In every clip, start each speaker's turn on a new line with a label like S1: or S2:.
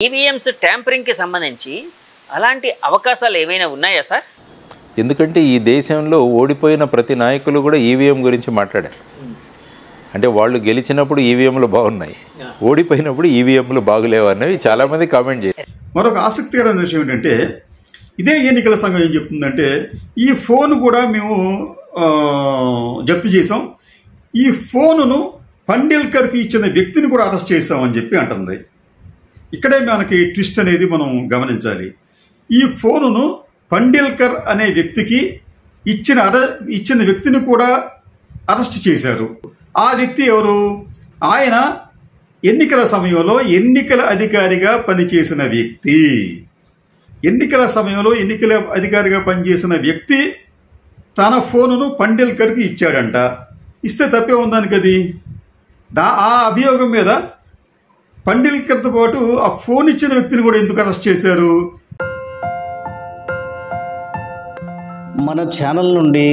S1: EVMs ట్యాంపరింగ్కి సంబంధించి అలాంటి అవకాశాలు ఏమైనా ఉన్నాయా సార్?
S2: ఎందుకంటే ఈ దేశంలో ఓడిపోయిన ప్రతి నాయకులు కూడా ఈవీఎం గురించి మాట్లాడారు. అంటే వాళ్ళు గెలిచినప్పుడు ఈవీఎంలు బాగున్నాయి, ఓడిపోయినప్పుడు ఈవీఎంలు బాగులేవు అన్నవి చాలామంది కామెంట్ చేశారు.
S3: మరొక ఆసక్తికరమైన విషయం ఏంటంటే, ఇదే ఎన్నికల సంఘం ఏం చెప్తుందంటే, ఈ ఫోన్ కూడా మేము జప్తు చేసాం, ఈ ఫోనును పండేల్కర్కి ఇచ్చిన వ్యక్తిని కూడా అరెస్ట్ చేస్తామని చెప్పి అంటుంది. ఇక్కడే మనకి ట్విస్ట్ అనేది మనం గమనించాలి. ఈ ఫోనును పండేల్కర్ అనే వ్యక్తికి ఇచ్చిన వ్యక్తిని కూడా అరెస్ట్ చేశారు. ఆ వ్యక్తి ఎవరు? ఆయన ఎన్నికల సమయంలో ఎన్నికల అధికారిగా పనిచేసిన వ్యక్తి. ఎన్నికల సమయంలో ఎన్నికల అధికారిగా పనిచేసిన వ్యక్తి తన ఫోనును పండేల్కర్కి ఇచ్చాడంట. ఇస్తే తప్పే ఉందానికి అది. ఆ అభియోగం మీద పండేల్కర్తో పాటు ఆ ఫోన్ ఇచ్చిన వ్యక్తిని కూడా ఎందుకు అరెస్ట్ చేశారు?
S4: మన ఛానల్ నుండి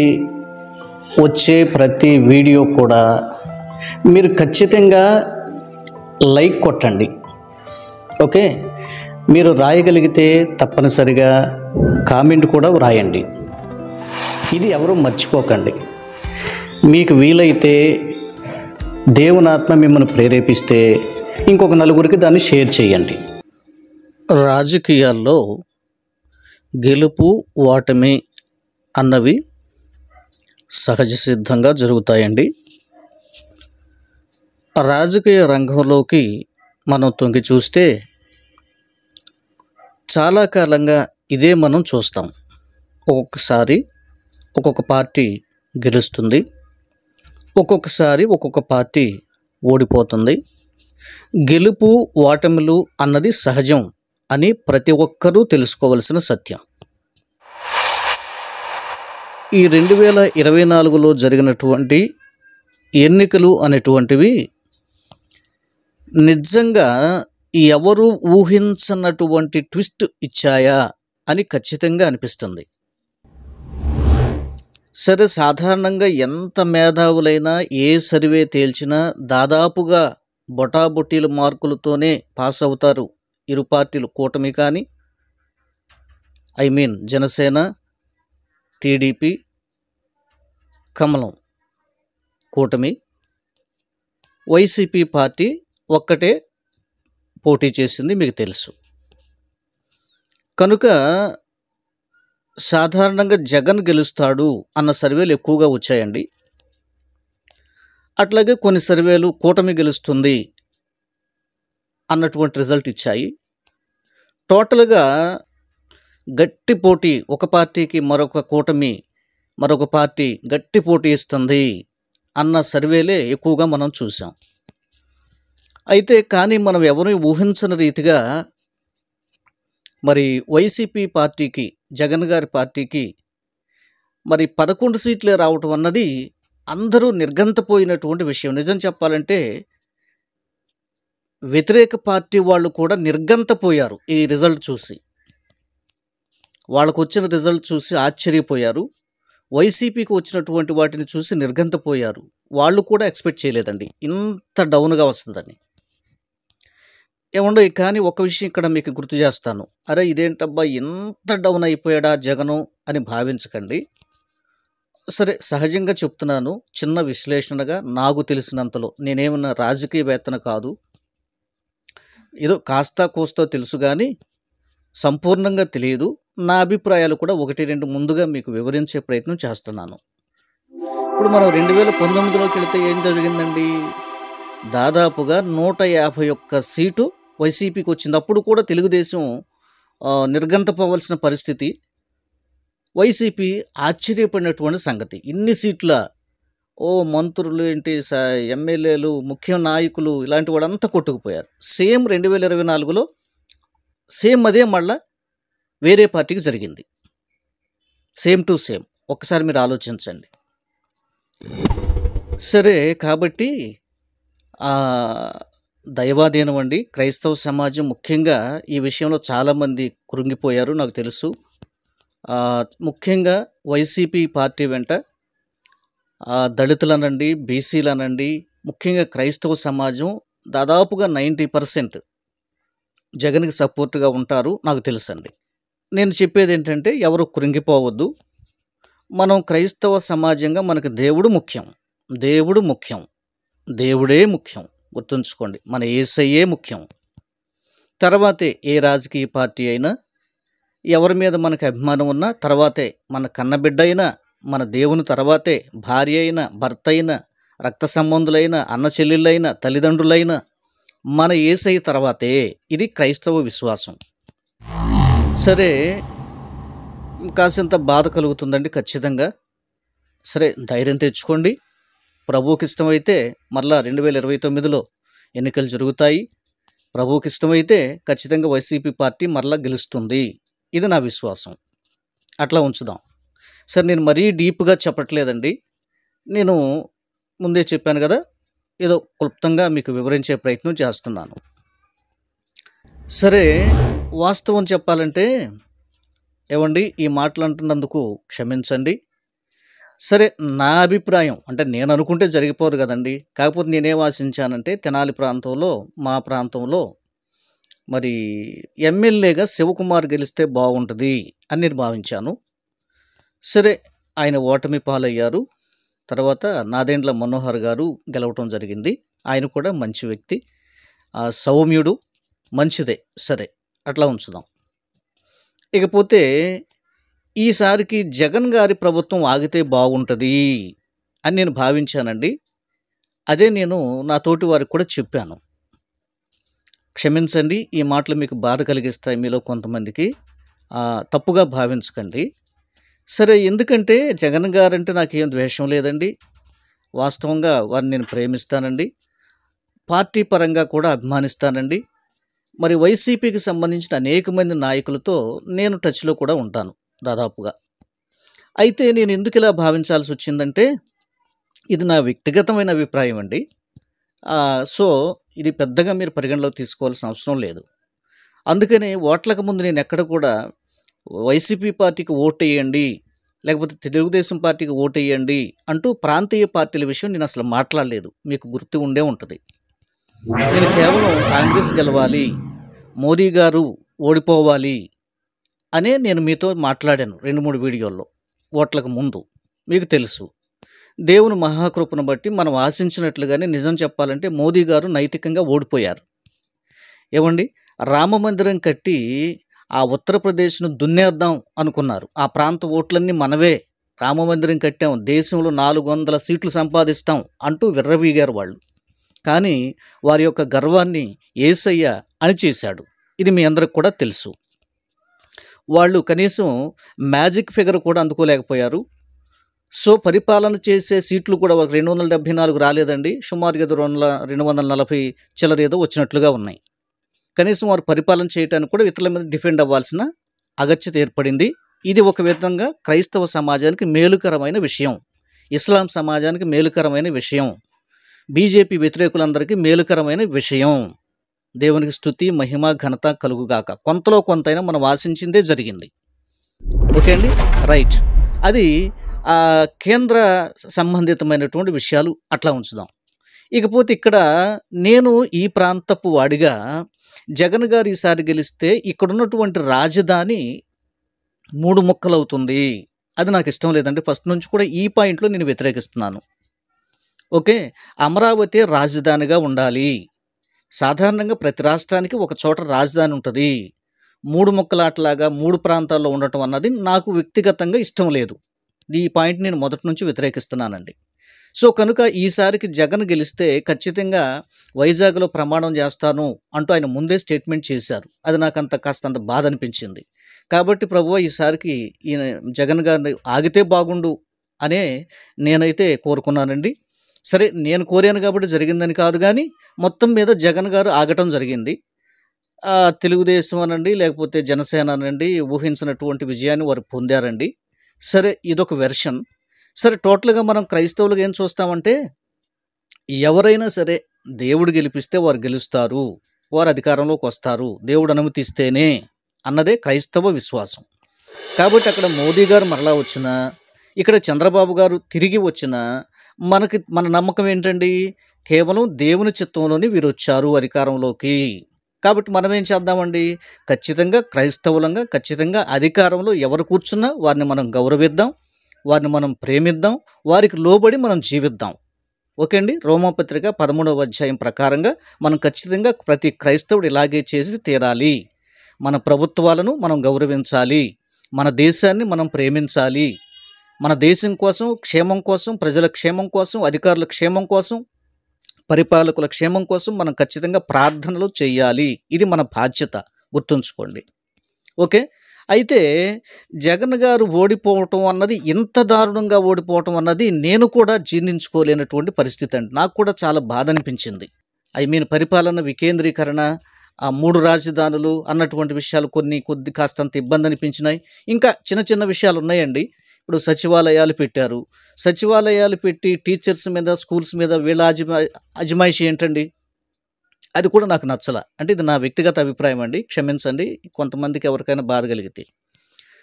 S4: వచ్చే ప్రతి వీడియో కూడా మీరు ఖచ్చితంగా లైక్ కొట్టండి. ఓకే, మీరు రాయగలిగితే తప్పనిసరిగా కామెంట్ కూడా వ్రాయండి. ఇది ఎవరూ మర్చిపోకండి. మీకు వీలైతే దేవుని ఆత్మ మిమ్మల్ని ప్రేరేపిస్తే ఇంకొక నలుగురికి దాన్ని షేర్ చేయండి. రాజకీయాల్లో గెలుపు ఓటమి అన్నవి సహజ సిద్ధంగా జరుగుతాయండి. రాజకీయ రంగంలోకి మనం తొంగి చూస్తే చాలా కాలంగా ఇదే మనం చూస్తాం. ఒక్కొక్కసారి ఒక్కొక్క పార్టీ గెలుస్తుంది, ఒక్కొక్కసారి ఒక్కొక్క పార్టీ ఓడిపోతుంది. గెలుపు ఓటములు అన్నది సహజం అని ప్రతి ఒక్కరూ తెలుసుకోవలసిన సత్యం. ఈ 2024లో జరిగినటువంటి ఎన్నికలు అనేటువంటివి నిజంగా ఎవరు ఊహించనటువంటి ట్విస్ట్ ఇచ్చాయా అని ఖచ్చితంగా అనిపిస్తుంది. సరే, సాధారణంగా ఎంత మేధావులైనా ఏ సర్వే తేల్చినా దాదాపుగా బొటాబొటీల మార్కులతోనే పాస్ అవుతారు ఇరు పార్టీలు. కూటమి కానీ జనసేన, టీడీపీ, కమలం కూటమి, వైసీపీ పార్టీ ఒక్కటే పోటీ చేసింది, మీకు తెలుసు. కనుక సాధారణంగా జగన్ గెలుస్తాడు అన్న సర్వేలు ఎక్కువగా వచ్చాయండి. అట్లాగే కొన్ని సర్వేలు కూటమి గెలుస్తుంది అన్నటువంటి రిజల్ట్ ఇచ్చాయి. టోటల్గా గట్టి పోటీ, ఒక పార్టీకి మరొక పార్టీ గట్టి పోటీ ఇస్తుంది అన్న సర్వేలే ఎక్కువగా మనం చూసాం. అయితే కానీ మనం ఎవరు ఊహించని రీతిగా మరి వైసీపీ పార్టీకి, జగన్ గారి పార్టీకి 11 సీట్లే రావటం అన్నది అందరూ నిర్గంతపోయినటువంటి విషయం. నిజం చెప్పాలంటే వ్యతిరేక పార్టీ వాళ్ళు కూడా నిర్గంతపోయారు ఈ రిజల్ట్ చూసి. వాళ్ళకు వచ్చిన రిజల్ట్ చూసి ఆశ్చర్యపోయారు. వైసీపీకి వచ్చినటువంటి వాటిని చూసి నిర్గంతపోయారు. వాళ్ళు కూడా ఎక్స్పెక్ట్ చేయలేదండి ఇంత డౌన్గా వస్తుందని. ఏమండో, కానీ ఒక విషయం ఇక్కడ మీకు గుర్తు చేస్తాను. అరే ఇదేంటబ్బా ఇంత డౌన్ అయిపోయాడా జగను అని భావించకండి. సరే, సహజంగా చెప్తున్నాను, చిన్న విశ్లేషణగా నాకు తెలిసినంతలో. నేనేమన్నా రాజకీయవేత్తన కాదు, ఏదో కాస్తా కోస్తో తెలుసు కానీ సంపూర్ణంగా తెలియదు. నా అభిప్రాయాలు కూడా 1-2 ముందుగా మీకు వివరించే ప్రయత్నం చేస్తున్నాను. ఇప్పుడు మనం 2019లోకి వెళితే ఏం జరిగిందండి? దాదాపుగా 151 సీటు వైసీపీకి వచ్చింది. అప్పుడు కూడా తెలుగుదేశం నిర్గంతపోవలసిన పరిస్థితి. వైసీపీ ఆశ్చర్యపడినటువంటి సంగతి, ఇన్ని సీట్ల మంత్రులు ఏంటి, ఎమ్మెల్యేలు, ముఖ్య నాయకులు ఇలాంటి వాళ్ళంతా కొట్టుకుపోయారు. సేమ్ 2024లో సేమ్ అదే మళ్ళా వేరే పార్టీకి జరిగింది. Same to same. ఒక్కసారి మీరు ఆలోచించండి. సరే, కాబట్టి దైవాధీనం అండి. క్రైస్తవ సమాజం ముఖ్యంగా ఈ విషయంలో చాలామంది కృంగిపోయారు, నాకు తెలుసు. ముఖ్యంగా వైసీపీ పార్టీ వెంట దళితులనండి, బీసీలనండి, ముఖ్యంగా క్రైస్తవ సమాజం దాదాపుగా 90% జగన్కి సపోర్ట్గా ఉంటారు నాకు తెలుసండి. నేను చెప్పేది ఏంటంటే ఎవరు కృంగిపోవద్దు. మనం క్రైస్తవ సమాజంగా మనకు దేవుడు ముఖ్యం. దేవుడు ముఖ్యం. దేవుడే ముఖ్యం. గుర్తుంచుకోండి, మన యేసయ్యే ముఖ్యం. తర్వాతే ఏ రాజకీయ పార్టీ అయినా, ఎవరి మీద మనకు అభిమానం ఉన్నా తర్వాతే, మన కన్నబిడ్డ అయినా, మన దేవుని తర్వాతే భార్య అయినా, భర్త అయినా, రక్త సంబంధులైన, అన్న చెల్లెళ్ళైనా, తల్లిదండ్రులైనా మన యేసయ్య తర్వాతే. ఇది క్రైస్తవ విశ్వాసం. సరే, కాసింత బాధ కలుగుతుందండి ఖచ్చితంగా. సరే, ధైర్యం తెచ్చుకోండి. ప్రభువుకి ఇష్టమైతే మరలా 2029లో ఎన్నికలు జరుగుతాయి. ప్రభువుకి ఇష్టమైతే ఖచ్చితంగా వైసీపీ పార్టీ మరలా గెలుస్తుంది. ఇది నా విశ్వాసం. అట్లా ఉంచుదాం. సరే, నేను మరీ డీప్గా చెప్పట్లేదండి. నేను ముందే చెప్పాను కదా, ఏదో క్లుప్తంగా మీకు వివరించే ప్రయత్నం చేస్తున్నాను. సరే, వాస్తవం చెప్పాలంటే ఏమండి, ఈ మాటలు అంటున్నందుకు క్షమించండి. సరే, నా అభిప్రాయం అంటే నేను అనుకుంటే జరిగిపోదు కదండి. కాకపోతే నేనేం ఆశించానంటే తెనాలి ప్రాంతంలో, మా ప్రాంతంలో మరి ఎమ్మెల్యేగా శివకుమార్ గెలిస్తే బాగుంటుంది అని నేను భావించాను. సరే, ఆయన ఓటమి పాలయ్యారు. తర్వాత నాదెండ్ల మనోహర్ గారు గెలవటం జరిగింది. ఆయన కూడా మంచి వ్యక్తి, సౌమ్యుడు, మంచిదే. సరే, అట్లా ఉంచుదాం. ఇకపోతే ఈసారికి జగన్ గారి ప్రభుత్వం ఆగితే బాగుంటుంది అని నేను భావించానండి. అదే నేను నా తోటి వారికి కూడా చెప్పాను. క్షమించండి, ఈ మాటలు మీకు బాధ కలిగిస్తాయి మీలో కొంతమందికి, తప్పుగా భావించకండి. సరే, ఎందుకంటే జగన్ గారంటే నాకేం ద్వేషం లేదండి. వాస్తవంగా వారిని నేను ప్రేమిస్తానండి. పార్టీ పరంగా కూడా అభిమానిస్తానండి. మరి వైసీపీకి సంబంధించిన అనేక మంది నాయకులతో నేను టచ్లో కూడా ఉంటాను దాదాపుగా. అయితే నేను ఎందుకు ఇలా భావించాల్సి వచ్చిందంటే, ఇది నా వ్యక్తిగతమైన అభిప్రాయం అండి. సో ఇది పెద్దగా మీరు పరిగణలోకి తీసుకోవాల్సిన అవసరం లేదు. అందుకని ఓట్లకు ముందు నేను ఎక్కడ కూడా వైసీపీ పార్టీకి ఓటేయండి, లేకపోతే తెలుగుదేశం పార్టీకి ఓటేయండి అంటూ ప్రాంతీయ పార్టీల విషయం నేను అసలు మాట్లాడలేదు. మీకు గుర్తు ఉండే ఉంటుంది. నేను కేవలం కాంగ్రెస్ గెలవాలి, మోదీ గారు ఓడిపోవాలి అనే నేను మీతో మాట్లాడాను 2-3 వీడియోల్లో ఓట్లకు ముందు. మీకు తెలుసు, దేవుని మహాకృపను బట్టి మనం ఆశించినట్లుగానే నిజం చెప్పాలంటే మోదీ గారు నైతికంగా ఓడిపోయారు. ఏమండి, రామ మందిరం కట్టి ఆ ఉత్తరప్రదేశ్ను దున్నేద్దాం అనుకున్నారు. ఆ ప్రాంత ఓట్లన్నీ మనవే, రామ మందిరం కట్టాం, దేశంలో 400 సీట్లు సంపాదిస్తాం అంటూ విర్రవీగారు వాళ్ళు. కానీ వారి యొక్క గర్వాన్ని యేసయ్య అణిచేశాడు. ఇది మీ అందరికి కూడా తెలుసు. వాళ్ళు కనీసం మ్యాజిక్ ఫిగర్ కూడా అందుకోలేకపోయారు. సో పరిపాలన చేసే సీట్లు కూడా ఒక 274 రాలేదండి. సుమారుగా 240 చిల్లరేదో వచ్చినట్లుగా ఉన్నాయి. కనీసం వారు పరిపాలన చేయడానికి కూడా ఇతరుల మీద డిఫెండ్ అవ్వాల్సిన అగత్యత ఏర్పడింది. ఇది ఒక విధంగా క్రైస్తవ సమాజానికి మేలుకరమైన విషయం, ఇస్లాం సమాజానికి మేలుకరమైన విషయం, బీజేపీ వ్యతిరేకులందరికీ మేలుకరమైన విషయం. దేవునికి స్తుతి, మహిమ, ఘనత కలుగుగాక. కొంతలో కొంతైనా మనం ఆశించిందే జరిగింది. ఓకే అండి, రైట్. అది కేంద్ర సంబంధితమైనటువంటి విషయాలు అట్లా ఉంచుదాం. ఇకపోతే ఇక్కడ నేను ఈ ప్రాంతపు వాడిగా జగన్ గారు ఈసారి గెలిస్తే ఇక్కడున్నటువంటి రాజధాని 3 ముక్కలు అవుతుంది. అది నాకు ఇష్టం లేదండి. ఫస్ట్ నుంచి కూడా ఈ పాయింట్లో నేను వ్యతిరేకిస్తున్నాను. ఓకే, అమరావతి రాజధానిగా ఉండాలి. సాధారణంగా ప్రతి రాష్ట్రానికి ఒక చోట రాజధాని ఉంటుంది. 3 ముక్కలాటలాగా 3 ప్రాంతాల్లో ఉండటం అన్నది నాకు వ్యక్తిగతంగా ఇష్టం లేదు. ఈ పాయింట్ నేను మొదటి నుంచి వ్యతిరేకిస్తున్నానండి. సో కనుక ఈసారికి జగన్ గెలిస్తే ఖచ్చితంగా వైజాగ్లో ప్రమాణం చేస్తాను అంటూ ఆయన ముందే స్టేట్మెంట్ చేశారు. అది నాకు కాస్తంత బాధ అనిపించింది. కాబట్టి ప్రభువా, ఈసారికి ఈయన జగన్ గారిని ఆగితే బాగుండు అనే నేనైతే కోరుకున్నానండి. సరే, నేను కోరాను కాబట్టి జరిగిందని కాదు, కానీ మొత్తం మీద జగన్ గారు ఆగటం జరిగింది. తెలుగుదేశం అనండి, లేకపోతే జనసేన అనండి, ఊహించినటువంటి విజయాన్ని వారు పొందారండి. సరే, ఇదొక వెర్షన్. సరే, టోటల్గా మనం క్రైస్తవులుగా ఏం చూస్తామంటే, ఎవరైనా సరే దేవుడు గెలిపిస్తే వారు గెలుస్తారు, వారు అధికారంలోకి వస్తారు, దేవుడు అనుమతిస్తేనే అన్నదే క్రైస్తవ విశ్వాసం. కాబట్టి అక్కడ మోదీ గారు మరలా వచ్చినా, ఇక్కడ చంద్రబాబు గారు తిరిగి వచ్చినా మన నమ్మకం ఏంటండి? కేవలం దేవుని చిత్తంలోని వీరు వచ్చారు అధికారంలోకి. కాబట్టి మనం ఏం చేద్దామండి, ఖచ్చితంగా క్రైస్తవులంగా ఖచ్చితంగా అధికారంలో ఎవరు కూర్చున్నా వారిని మనం గౌరవిద్దాం, వారిని మనం ప్రేమిద్దాం, వారికి లోబడి మనం జీవిద్దాం. ఓకే అండి. రోమాపత్రిక 13వ అధ్యాయం ప్రకారంగా మనం ఖచ్చితంగా ప్రతి క్రైస్తవుడు ఇలాగే చేసి తీరాలి. మన ప్రభుత్వాలను మనం గౌరవించాలి, మన దేశాన్ని మనం ప్రేమించాలి, మన దేశం కోసం, క్షేమం కోసం, ప్రజల క్షేమం కోసం, అధికారుల క్షేమం కోసం, పరిపాలకుల క్షేమం కోసం మనం ఖచ్చితంగా ప్రార్థనలు చేయాలి. ఇది మన బాధ్యత, గుర్తుంచుకోండి. ఓకే. అయితే జగన్ గారు ఓడిపోవటం అన్నది, ఇంత దారుణంగా ఓడిపోవటం అన్నది నేను కూడా జీర్ణించుకోలేనటువంటి పరిస్థితి అండి. నాకు కూడా చాలా బాధ అనిపించింది. పరిపాలన వికేంద్రీకరణ, 3 రాజధానులు అన్నటువంటి విషయాలు కొద్ది కాస్తంత ఇబ్బంది అనిపించినాయి. ఇంకా చిన్న చిన్న విషయాలు ఉన్నాయండి. ఇప్పుడు సచివాలయాలు పెట్టారు. సచివాలయాలు పెట్టి టీచర్స్ మీద, స్కూల్స్ మీద వీళ్ళ అజమాయిషి ఏంటండి, అది కూడా నాకు నచ్చల. అంటే ఇది నా వ్యక్తిగత అభిప్రాయం అండి, క్షమించండి కొంతమందికి ఎవరికైనా బాధ కలిగితే.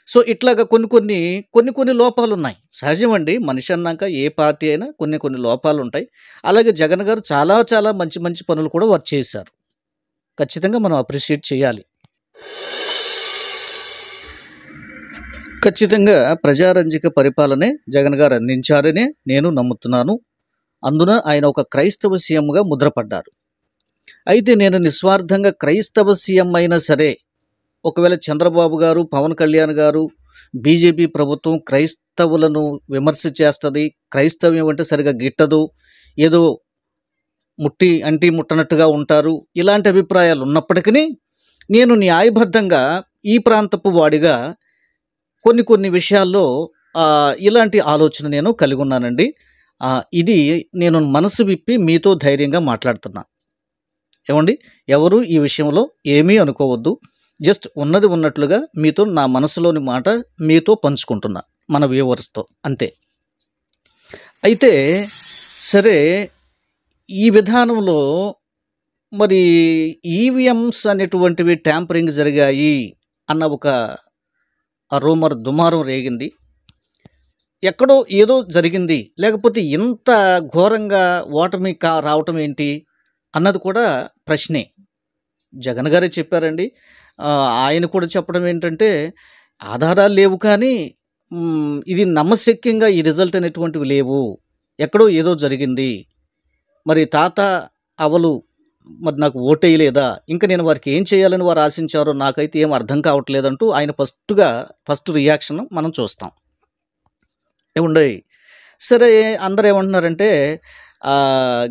S4: సో ఇట్లాగా కొన్ని లోపాలు ఉన్నాయి. సహజం అండి, మనిషి అన్నాక ఏ పార్టీ అయినా కొన్ని లోపాలు ఉంటాయి. అలాగే జగన్ గారు చాలా చాలా మంచి పనులు కూడా వారు చేశారు. ఖచ్చితంగా మనం అప్రిషియేట్ చేయాలి. ఖచ్చితంగా ప్రజారంజక పరిపాలనే జగన్ గారు అందించారనే నేను నమ్ముతున్నాను. అందున ఆయన ఒక క్రైస్తవ సీఎంగా ముద్రపడ్డారు. అయితే నేను నిస్వార్థంగా క్రైస్తవ సీఎం అయినా సరే, ఒకవేళ చంద్రబాబు గారు, పవన్ కళ్యాణ్ గారు, బీజేపీ ప్రభుత్వం క్రైస్తవులను విమర్శ చేస్తుంది, క్రైస్తవ్యం అంటే సరిగా గిట్టదు, ఏదో ముట్టనట్టుగా ఉంటారు, ఇలాంటి అభిప్రాయాలు ఉన్నప్పటికీ నేను న్యాయబద్ధంగా ఈ ప్రాంతపు వాడిగా కొన్ని విషయాల్లో ఇలాంటి ఆలోచన నేను కలిగి ఉన్నానండి. ఇది నేను మనసు విప్పి మీతో ధైర్యంగా మాట్లాడుతున్నా. ఏమండి, ఎవరు ఈ విషయంలో ఏమీ అనుకోవద్దు. జస్ట్ ఉన్నది ఉన్నట్లుగా మీతో నా మనసులోని మాట మీతో పంచుకుంటున్నా, మన వ్యూవర్స్తో, అంతే. అయితే సరే, ఈ విధానంలో మరి ఈవీఎంస్ అనేటువంటివి ట్యాంపరింగ్ జరిగాయి అన్న ఒక రూమర్, దుమారం రేగింది. ఎక్కడో ఏదో జరిగింది, లేకపోతే ఇంత ఘోరంగా ఓటమి రావటం ఏంటి అన్నది కూడా ప్రశ్నే. జగన్ గారే చెప్పారండి. ఆయన కూడా చెప్పడం ఏంటంటే, ఆధారాలు లేవు కానీ ఇది నమ్మశక్యంగా ఈ రిజల్ట్ అనేటువంటివి లేవు, ఎక్కడో ఏదో జరిగింది, మరి తాత అవలు మరి నాకు ఓటేయలేదా, ఇంకా నేను వారికి ఏం చేయాలని వారు ఆశించారో నాకైతే ఏం అర్థం కావట్లేదంటూ ఆయన ఫస్ట్ రియాక్షన్ మనం చూస్తాం. ఏముండే సరే, అందరు ఏమంటున్నారంటే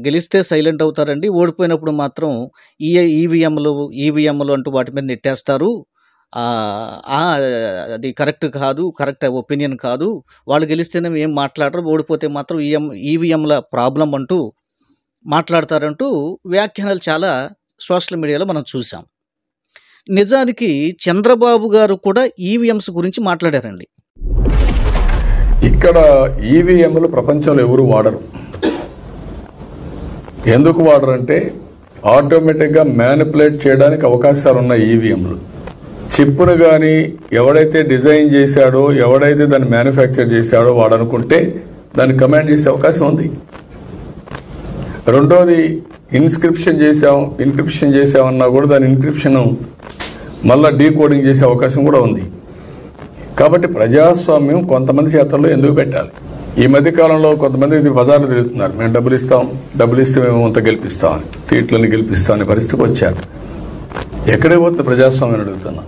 S4: గెలిస్తే సైలెంట్ అవుతారండి, ఓడిపోయినప్పుడు మాత్రం ఈవీఎంలు అంటూ వాటి మీద నెట్టేస్తారు, అది కరెక్ట్ ఒపీనియన్ కాదు, వాళ్ళు గెలిస్తేనే ఏం మాట్లాడరు, ఓడిపోతే మాత్రం ఈవీఎంల ప్రాబ్లం అంటూ మాట్లాడతారంటూ వ్యాఖ్యానాలు చాలా సోషల్ మీడియాలో మనం చూసాం. నిజానికి చంద్రబాబు గారు కూడా ఈవీఎంస్ గురించి మాట్లాడారండి.
S5: ఇక్కడ ఈవీఎంలు ప్రపంచంలో ఎవరు వాడరు. ఎందుకు వాడరంటే ఆటోమేటిక్గా మ్యానిపులేట్ చేయడానికి అవకాశాలు ఉన్నాయి ఈవీఎంలు. చిప్పును కానీ ఎవడైతే డిజైన్ చేశాడో, ఎవడైతే దాన్ని మ్యానుఫ్యాక్చర్ చేశాడో వాడు అనుకుంటే దాన్ని కమాండ్ చేసే అవకాశం ఉంది. రెండోది, ఇన్క్రిప్షన్ చేసామన్నా కూడా దాని ఇన్క్రిప్షన్ మళ్ళీ డీకోడింగ్ చేసే అవకాశం కూడా ఉంది. కాబట్టి ప్రజాస్వామ్యం కొంతమంది చేతల్లో ఎందుకు పెట్టాలి? ఈ మధ్యకాలంలో కొంతమంది బజార్లు తిరుగుతున్నారు, మేము డబ్బులు ఇస్తే మేము అంత గెలిపిస్తామని, సీట్లను గెలిపిస్తామనే పరిస్థితికి వచ్చారు. ఎక్కడే పోతుంది ప్రజాస్వామ్యం అడుగుతున్నా.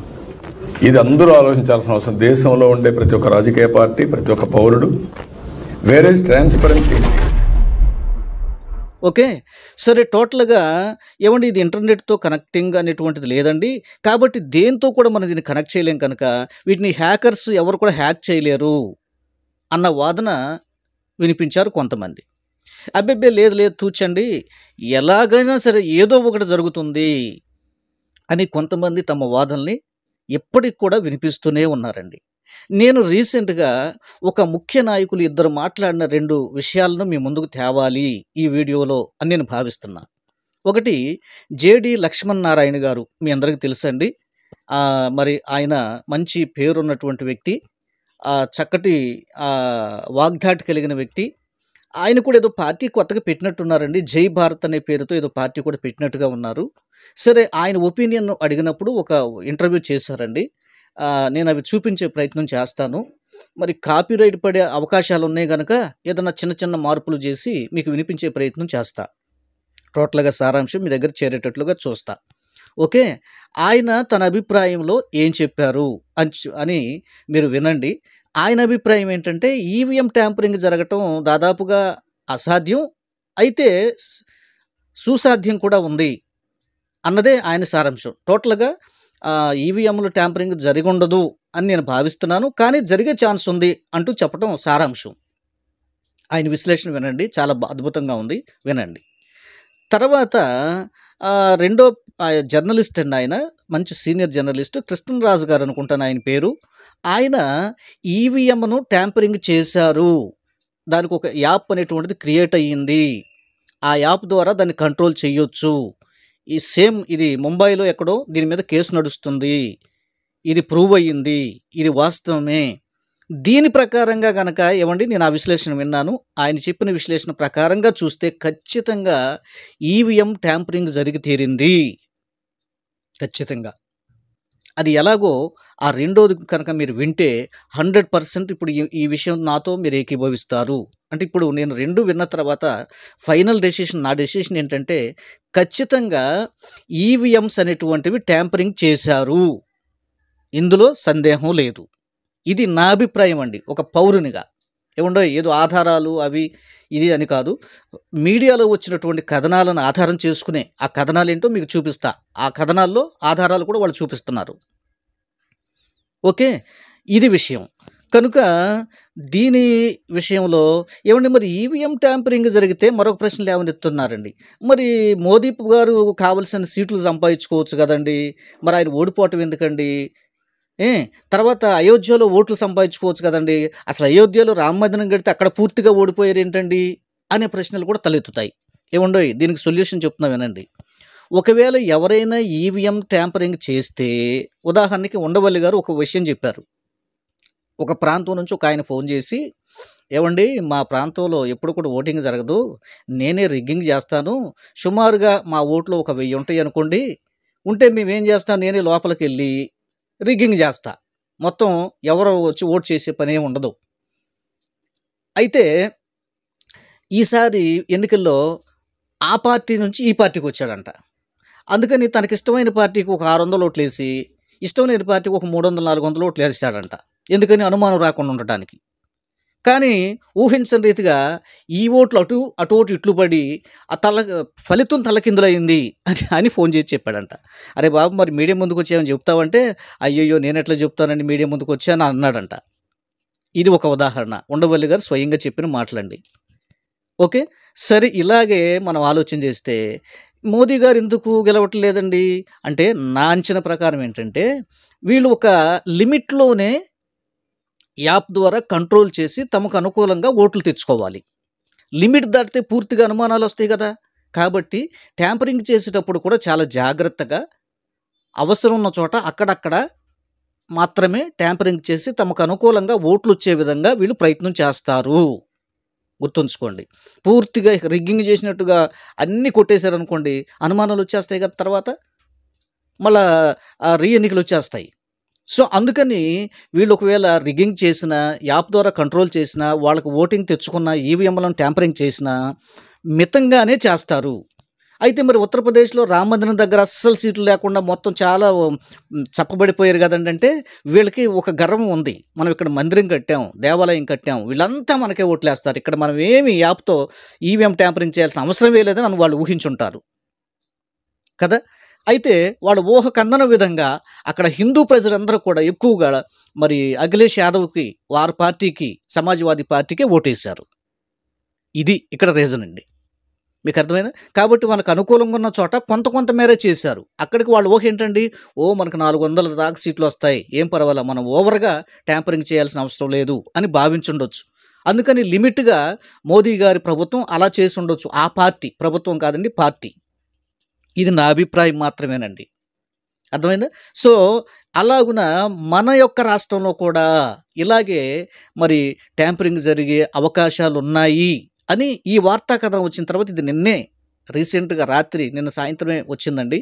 S5: ఇది అందరూ ఆలోచించాల్సిన అవసరం. దేశంలో ఉండే ప్రతి ఒక్క రాజకీయ పార్టీ, ప్రతి ఒక్క పౌరుడు, వేర్ ఇస్ ట్రాన్స్పరెన్సీ.
S4: ఓకే, సరే, టోటల్గా ఏమండి ఇది ఇంటర్నెట్తో కనెక్టింగ్ అనేటువంటిది లేదండి, కాబట్టి దేంతో కూడా మనం దీన్ని కనెక్ట్ చేయలేం, కనుక వీటిని హ్యాకర్స్ ఎవరు కూడా హ్యాక్ చేయలేరు అన్న వాదన వినిపించారు కొంతమంది. అబ్బెబ్బే లేదు తూచండి, ఎలాగైనా సరే ఏదో ఒకటి జరుగుతుంది అని కొంతమంది తమ వాదనల్ని ఎప్పటికి కూడా వినిపిస్తూనే ఉన్నారండి. నేను రీసెంట్గా ఒక ముఖ్య నాయకులు ఇద్దరు మాట్లాడిన 2 విషయాలను మీ ముందుకు తేవాలి ఈ వీడియోలో అని నేను భావిస్తున్నా. ఒకటి, జేడి లక్ష్మణ్ నారాయణ గారు, మీ అందరికీ తెలుసండి. మరి ఆయన మంచి పేరున్నటువంటి వ్యక్తి, చక్కటి వాగ్దాటి కలిగిన వ్యక్తి. ఆయన కూడా ఏదో పార్టీ కొత్తగా పెట్టినట్టున్నారండి, జై భారత్ అనే పేరుతో ఏదో పార్టీ కూడా పెట్టినట్టుగా ఉన్నారు. సరే, ఆయన ఒపీనియన్ అడిగినప్పుడు ఒక ఇంటర్వ్యూ చేశారండి. నేను అవి చూపించే ప్రయత్నం చేస్తాను. మరి కాపీరైట్ పడే అవకాశాలు ఉన్నాయి కనుక ఏదైనా చిన్న చిన్న మార్పులు చేసి మీకు వినిపించే ప్రయత్నం చేస్తా. టోటల్గా సారాంశం మీ దగ్గర చేరేటట్లుగా చూస్తా. ఓకే, ఆయన తన అభిప్రాయంలో ఏం చెప్పారు అని మీరు వినండి. ఆయన అభిప్రాయం ఏంటంటే ఈవీఎం ట్యాంపరింగ్ జరగటం దాదాపుగా అసాధ్యం, అయితే సుసాధ్యం కూడా ఉంది అన్నదే ఆయన సారాంశం. టోటల్గా ఈవీఎంలు ట్యాంపరింగ్ జరిగి ఉండదు అని నేను భావిస్తున్నాను, కానీ జరిగే ఛాన్స్ ఉంది అంటూ చెప్పడం సారాంశం. ఆయన విశ్లేషణ వినండి, చాలా అద్భుతంగా ఉంది, వినండి. తర్వాత రెండో జర్నలిస్ట్ అండి, ఆయన మంచి సీనియర్ జర్నలిస్ట్, కృష్ణరాజు గారు అనుకుంటాను ఆయన పేరు. ఆయన ఈవీఎంను ట్యాంపరింగ్ చేశారు, దానికి ఒక యాప్ అనేటువంటిది క్రియేట్ అయ్యింది, ఆ యాప్ ద్వారా దాన్ని కంట్రోల్ చేయొచ్చు, ఈ సేమ్ ఇది ముంబైలో ఎక్కడో దీని మీద కేసు నడుస్తుంది, ఇది ప్రూవ్ అయ్యింది, ఇది వాస్తవమే. దీని ప్రకారంగా కనుక ఏమండి, నేను ఆ విశ్లేషణ విన్నాను, ఆయన చెప్పిన విశ్లేషణ ప్రకారంగా చూస్తే ఖచ్చితంగా ఈవీఎం ట్యాంపరింగ్ జరిగి తీరింది, ఖచ్చితంగా. అది ఎలాగో ఆ రెండోది కనుక మీరు వింటే 100% ఇప్పుడు ఈ విషయం నాతో మీరు ఏకీభవిస్తారు. అంటే ఇప్పుడు నేను రెండు విన్న తర్వాత ఫైనల్ డెసిషన్, నా డెసిషన్ ఏంటంటే ఖచ్చితంగా ఈవీఎంస్ అనేటువంటివి ట్యాంపరింగ్ చేశారు, ఇందులో సందేహం లేదు. ఇది నా అభిప్రాయం అండి, ఒక పౌరునిగా. ఏముండో ఏదో ఆధారాలు అవి ఇది అని కాదు, మీడియాలో వచ్చినటువంటి కథనాలను ఆధారం చేసుకునే ఆ కథనాలు ఏంటో మీకు చూపిస్తా. ఆ కథనాల్లో ఆధారాలు కూడా వాళ్ళు చూపిస్తున్నారు. ఓకే, ఇది విషయం. కనుక దీని విషయంలో ఏమండి, మరి ఈవీఎం ట్యాంపరింగ్ జరిగితే మరొక ప్రశ్నలు లేవనెత్తున్నారండి. మరి మోదీ గారు కావలసిన సీట్లు సంపాదించుకోవచ్చు కదండి, మరి ఆయన ఓడిపోవటం ఎందుకండి? తర్వాత అయోధ్యలో ఓట్లు సంపాదించుకోవచ్చు కదండి, అసలు అయోధ్యలో రామ మందిరం కడితే అక్కడ పూర్తిగా ఓడిపోయారు ఏంటండి అనే ప్రశ్నలు కూడా తలెత్తుతాయి. ఏముండవు, దీనికి సొల్యూషన్ చెప్తున్నా వినండి. ఒకవేళ ఎవరైనా ఈవీఎం ట్యాంపరింగ్ చేస్తే, ఉదాహరణకి ఉండవల్లి గారు ఒక విషయం చెప్పారు. ఒక ప్రాంతం నుంచి ఒక ఆయన ఫోన్ చేసి, ఏమండి మా ప్రాంతంలో ఎప్పుడు కూడా ఓటింగ్ జరగదు, నేనే రిగ్గింగ్ చేస్తాను, సుమారుగా మా ఓట్లు ఒక 1000 ఉంటాయి అనుకోండి, ఉంటే మేమేం చేస్తాం, నేనే లోపలికి వెళ్ళి రిగ్గింగ్ చేస్తా, మొత్తం ఎవరో వచ్చి ఓట్ చేసే పనే ఉండదు. అయితే ఈసారి ఎన్నికల్లో ఆ పార్టీ నుంచి ఈ పార్టీకి వచ్చాడంట. అందుకని తనకి ఇష్టమైన పార్టీకి ఒక 600 ఓట్లు వేసి, ఇష్టం లేని పార్టీకి ఒక 300-400 ఓట్లు వేసాడంట. ఎందుకని? అనుమానం రాకుండా ఉండటానికి. కానీ ఊహించని రీతిగా ఈ ఓట్లు అటు ఇట్లు పడి ఆ ఫలితం తలకిందులైంది అని ఫోన్ చేసి చెప్పాడంట. అరే బాబు, మరి మీడియా ముందుకు వచ్చామని చెప్తావంటే, అయ్యయ్యో నేను ఎట్లా చెప్తానండి, మీడియా ముందుకు వచ్చాను అన్నాడంట. ఇది ఒక ఉదాహరణ, ఉండవల్లి గారు స్వయంగా చెప్పిన మాటలండి. ఓకే, సరే, ఇలాగే మనం ఆలోచన చేస్తే మోదీ గారు ఎందుకు గెలవట్లేదండి అంటే, నా అంచనా ప్రకారం ఏంటంటే వీళ్ళు ఒక లిమిట్లోనే యాప్ ద్వారా కంట్రోల్ చేసి తమకు అనుకూలంగా ఓట్లు తెచ్చుకోవాలి. లిమిట్ దాటితే పూర్తిగా అనుమానాలు వస్తాయి కదా. కాబట్టి ట్యాంపరింగ్ చేసేటప్పుడు కూడా చాలా జాగ్రత్తగా, అవసరం ఉన్న చోట అక్కడక్కడ మాత్రమే ట్యాంపరింగ్ చేసి తమకు అనుకూలంగా ఓట్లు వచ్చే విధంగా వీళ్ళు ప్రయత్నం చేస్తారు. గుర్తుంచుకోండి. పూర్తిగా రిగ్గింగ్ చేసినట్టుగా అన్నీ కొట్టేశారనుకోండి, అనుమానాలు వచ్చేస్తాయి కదా, తర్వాత మళ్ళా రీ ఎన్నికలు వచ్చేస్తాయి. సో అందుకని వీళ్ళు ఒకవేళ రిగ్గింగ్ చేసిన, యాప్ ద్వారా కంట్రోల్ చేసిన, వాళ్ళకు ఓటింగ్ తెచ్చుకున్న, ఈవీఎంలను ట్యాంపరింగ్ చేసిన మితంగానే చేస్తారు. అయితే మరి ఉత్తరప్రదేశ్లో రామ మందిరం దగ్గర అస్సలు సీట్లు లేకుండా మొత్తం చాలా చప్పబడిపోయారు కదండి. అంటే వీళ్ళకి ఒక గర్వం ఉంది, మనం ఇక్కడ మందిరం కట్టాం, దేవాలయం కట్టాం, వీళ్ళంతా మనకే ఓట్లేస్తారు, ఇక్కడ మనం ఏమి యాప్తో ఈవీఎం ట్యాంపరింగ్ చేయాల్సిన అవసరమే లేదని వాళ్ళు ఊహించుంటారు కదా. అయితే వాళ్ళ ఊహ కందన విధంగా అక్కడ హిందూ ప్రజలందరూ కూడా ఎక్కువగా మరి అఖిలేష్ యాదవ్కి, వారి పార్టీకి, సమాజ్వాదీ పార్టీకి ఓటేశారు. ఇది ఇక్కడ రీజన్ అండి, మీకు అర్థమైందా? కాబట్టి వాళ్ళకి అనుకూలంగా ఉన్న చోట కొంత మేరే చేశారు. అక్కడికి వాళ్ళ ఊహ ఏంటండి, మనకు 400 దాకా సీట్లు వస్తాయి, ఏం పర్వాలేదు, మనం ఓవర్గా ట్యాంపరింగ్ చేయాల్సిన అవసరం లేదు అని భావించుండొచ్చు. అందుకని లిమిట్గా మోదీ గారి ప్రభుత్వం అలా చేసి ఉండొచ్చు. ఆ పార్టీ, ప్రభుత్వం కాదండి, పార్టీ. ఇది నా అభిప్రాయం మాత్రమేనండి, అర్థమైందా? సో అలాగున మన యొక్క రాష్ట్రంలో కూడా ఇలాగే మరి ట్యాంపరింగ్ జరిగే అవకాశాలు ఉన్నాయి అని ఈ వార్తా కథనం వచ్చిన తర్వాత ఇది నిన్నే రీసెంట్గా నిన్న సాయంత్రమే వచ్చిందండి.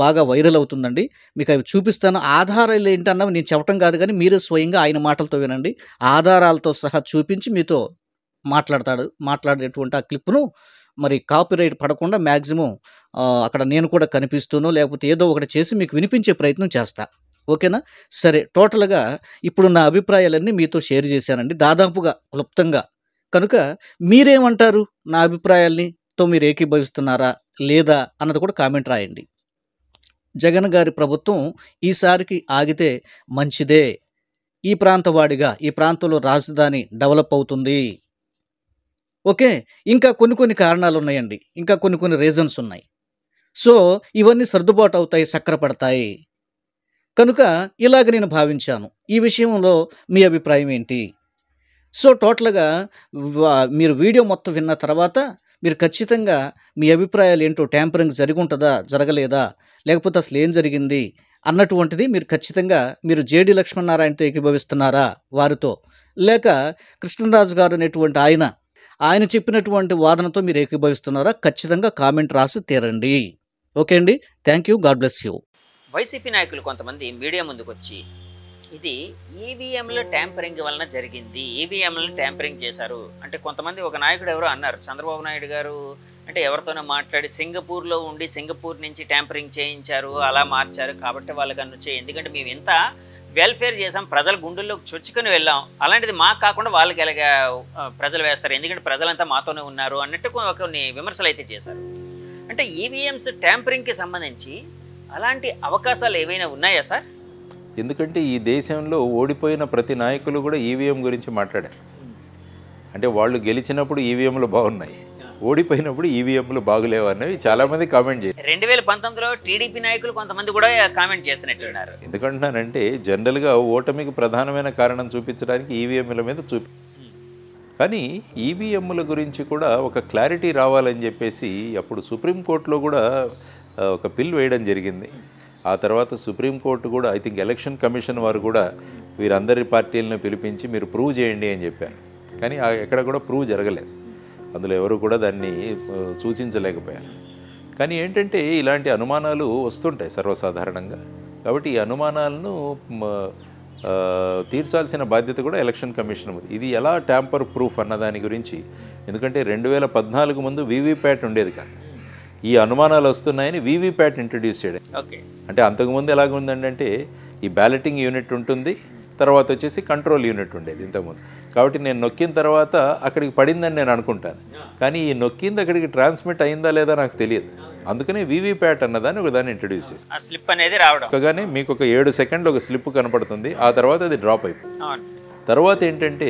S4: బాగా వైరల్ అవుతుందండి. మీకు అవి చూపిస్తాను. ఆధారాలు ఏంటన్నా నేను చెప్పటం కాదు, కానీ మీరే స్వయంగా ఆయన మాటలతో వినండి. ఆధారాలతో సహా చూపించి మీతో మాట్లాడేటువంటి ఆ క్లిప్ను మరి కాపీరైట్ పడకుండా మ్యాక్సిమం అక్కడ నేను కూడా కనిపిస్తూనో లేకపోతే ఏదో ఒకటి చేసి మీకు వినిపించే ప్రయత్నం చేస్తా. ఓకేనా? సరే, టోటల్గా ఇప్పుడు నా అభిప్రాయాలన్నీ మీతో షేర్ చేశానండి, దాదాపుగా క్లుప్తంగా. కనుక మీరేమంటారు? నా అభిప్రాయాలతో మీరు ఏకీభవిస్తున్నారా లేదా అన్నది కూడా కామెంట్ రాయండి. జగన్ గారి ప్రభుత్వం ఈసారికి ఆగితే మంచిదే. ఈ ప్రాంతవాడిగా ఈ ప్రాంతంలో రాజధాని డెవలప్ అవుతుంది. ఓకే, ఇంకా కొన్ని కారణాలు ఉన్నాయండి, ఇంకా కొన్ని రీజన్స్ ఉన్నాయి. సో ఇవన్నీ సర్దుబాటు అవుతాయి, చక్కరపడతాయి. కనుక ఇలాగ నేను భావించాను. ఈ విషయంలో మీ అభిప్రాయం ఏంటి? సో టోటల్గా మీరు వీడియో మొత్తం విన్న తర్వాత మీరు ఖచ్చితంగా మీ అభిప్రాయాలు ఏంటో, ట్యాంపరింగ్ జరిగి ఉంటుందా జరగలేదా, లేకపోతే అసలు ఏం జరిగింది అన్నటువంటిది మీరు ఖచ్చితంగా మీరు జేడి లక్ష్మీనారాయణతో ఏకీభవిస్తున్నారా వారితో, లేక కృష్ణరాజు గారు అనేటువంటి ఆయన చెప్పినటువంటి వాదనతో మీరు ఏకీభవిస్తున్నారా? ఖచ్చితంగా కామెంట్ రాసి తీరండి. ఓకే అండి, thank you, God bless you.
S1: YCP నాయకులు కొంతమంది మీడియా ముందుకు వచ్చి ఇది ఈవీఎంల ట్యాంపరింగ్ వలన జరిగింది, ఈవీఎంలను ట్యాంపరింగ్ చేశారు అంటే, కొంతమంది ఒక నాయకుడు ఎవరో అన్నారు, చంద్రబాబు నాయుడు గారు అంటే ఎవరితోనో మాట్లాడి సింగపూర్లో ఉండి సింగపూర్ నుంచి ట్యాంపరింగ్ చేయించారు, అలా మార్చారు కాబట్టి వాళ్ళకి అనొచ్చే, ఎందుకంటే మేము ఇంత వెల్ఫేర్ చేసాం, ప్రజల గుండెల్లోకి చొచ్చుకొని వెళ్ళాం, అలాంటిది మాకు కాకుండా వాళ్ళకి ఎలాగా ప్రజలు వేస్తారు, ఎందుకంటే ప్రజలంతా మాతోనే ఉన్నారు అన్నట్టు కొన్ని విమర్శలు అయితే చేశారు. అంటే ఈవీఎంస్ ట్యాంపరింగ్కి సంబంధించి అలాంటి అవకాశాలు ఏవైనా ఉన్నాయా సార్?
S2: ఎందుకంటే ఈ దేశంలో ఓడిపోయిన ప్రతి నాయకులు కూడా ఈవీఎం గురించి మాట్లాడారు. అంటే వాళ్ళు గెలిచినప్పుడు ఈవీఎంలు బాగున్నాయి, ఓడిపోయినప్పుడు ఈవీఎంలు బాగులేవు అన్నవి చాలామంది కామెంట్ చేశారు.
S1: 2019లో టీడీపీ నాయకులు కొంతమంది కూడా కామెంట్ చేసినట్టున్నారు.
S2: ఎందుకంటున్నానంటే జనరల్గా ఓటమికి ప్రధానమైన కారణం చూపించడానికి ఈవీఎంల మీద కానీ ఈవీఎంల గురించి కూడా ఒక క్లారిటీ రావాలని చెప్పేసి అప్పుడు సుప్రీంకోర్టులో కూడా ఒక పిల్ వేయడం జరిగింది. ఆ తర్వాత సుప్రీంకోర్టు కూడా ఐ థింక్ ఎలక్షన్ కమిషన్ వారు కూడా వీరందరి పార్టీలను పిలిపించి మీరు ప్రూవ్ చేయండి అని చెప్పారు. కానీ ఎక్కడ కూడా ప్రూవ్ జరగలేదు, అందులో ఎవరు కూడా దాన్ని సూచించలేకపోయారు. కానీ ఏంటంటే ఇలాంటి అనుమానాలు వస్తుంటాయి సర్వసాధారణంగా. కాబట్టి ఈ అనుమానాలను తీర్చాల్సిన బాధ్యత కూడా ఎలక్షన్ కమిషన్ ఉంది. ఇది ఎలా ట్యాంపర్ ప్రూఫ్ అన్న దాని గురించి, ఎందుకంటే 2014 ముందు వీవీప్యాట్ ఉండేది కాదు, ఈ అనుమానాలు వస్తున్నాయని వీవీప్యాట్ ఇంట్రడ్యూస్ చేయడం. అంటే అంతకుముందు ఎలాగుందంటే ఈ బ్యాలెటింగ్ యూనిట్ ఉంటుంది, తర్వాత వచ్చేసి కంట్రోల్ యూనిట్ ఉండేది ఇంతకుముందు. కాబట్టి నేను నొక్కిన తర్వాత అక్కడికి పడిందని నేను అనుకుంటాను, కానీ ఈ నొక్కింది అక్కడికి ట్రాన్స్మిట్ అయిందా లేదా నాకు తెలియదు. అందుకనే వీవీప్యాట్ అన్నదాన్ని ఒకదాన్ని ఇంట్రడ్యూస్ చేసి
S1: ఆ స్లిప్ అనేది రావడం,
S2: కానీ మీకు ఒక 7 సెకండ్లు ఒక స్లిప్ కనపడుతుంది, ఆ తర్వాత అది డ్రాప్ అయిపోయింది. తర్వాత ఏంటంటే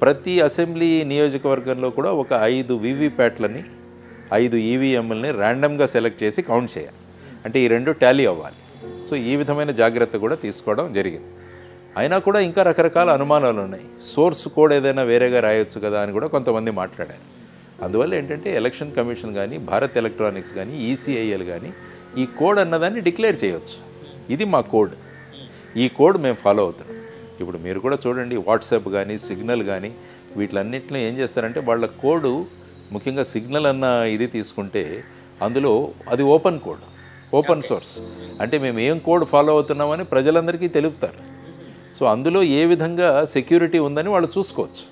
S2: ప్రతి అసెంబ్లీ నియోజకవర్గంలో కూడా ఒక 5 వీవీప్యాట్లని 5 ఈవీఎంలని ర్యాండమ్గా సెలెక్ట్ చేసి కౌంట్ చేయాలి. అంటే ఈ 2 టాలీ అవ్వాలి. సో ఈ విధమైన జాగ్రత్త కూడా తీసుకోవడం జరిగింది. అయినా కూడా ఇంకా రకరకాల అనుమానాలు ఉన్నాయి. సోర్స్ కోడ్ ఏదైనా వేరేగా రాయొచ్చు కదా అని కూడా కొంతమంది మాట్లాడారు. అందువల్ల ఏంటంటే ఎలక్షన్ కమిషన్ కానీ, భారత్ ఎలక్ట్రానిక్స్ కానీ, ఈసీఐఎల్ కానీ ఈ కోడ్ అన్నదాన్ని డిక్లేర్ చేయవచ్చు. ఇది మా కోడ్, ఈ కోడ్ మేము ఫాలో అవుతాం. ఇప్పుడు మీరు కూడా చూడండి, వాట్సాప్ కానీ సిగ్నల్ కానీ వీటిలన్నింటిలో ఏం చేస్తారంటే వాళ్ళ కోడు, ముఖ్యంగా సిగ్నల్ అన్న ఇది తీసుకుంటే అందులో అది ఓపెన్ కోడ్, ఓపెన్ సోర్స్. అంటే మేము ఏం కోడ్ ఫాలో అవుతున్నామని ప్రజలందరికీ తెలుపుతారు. సో అందులో ఏ విధంగా సెక్యూరిటీ ఉందని వాళ్ళు చూసుకోవచ్చు.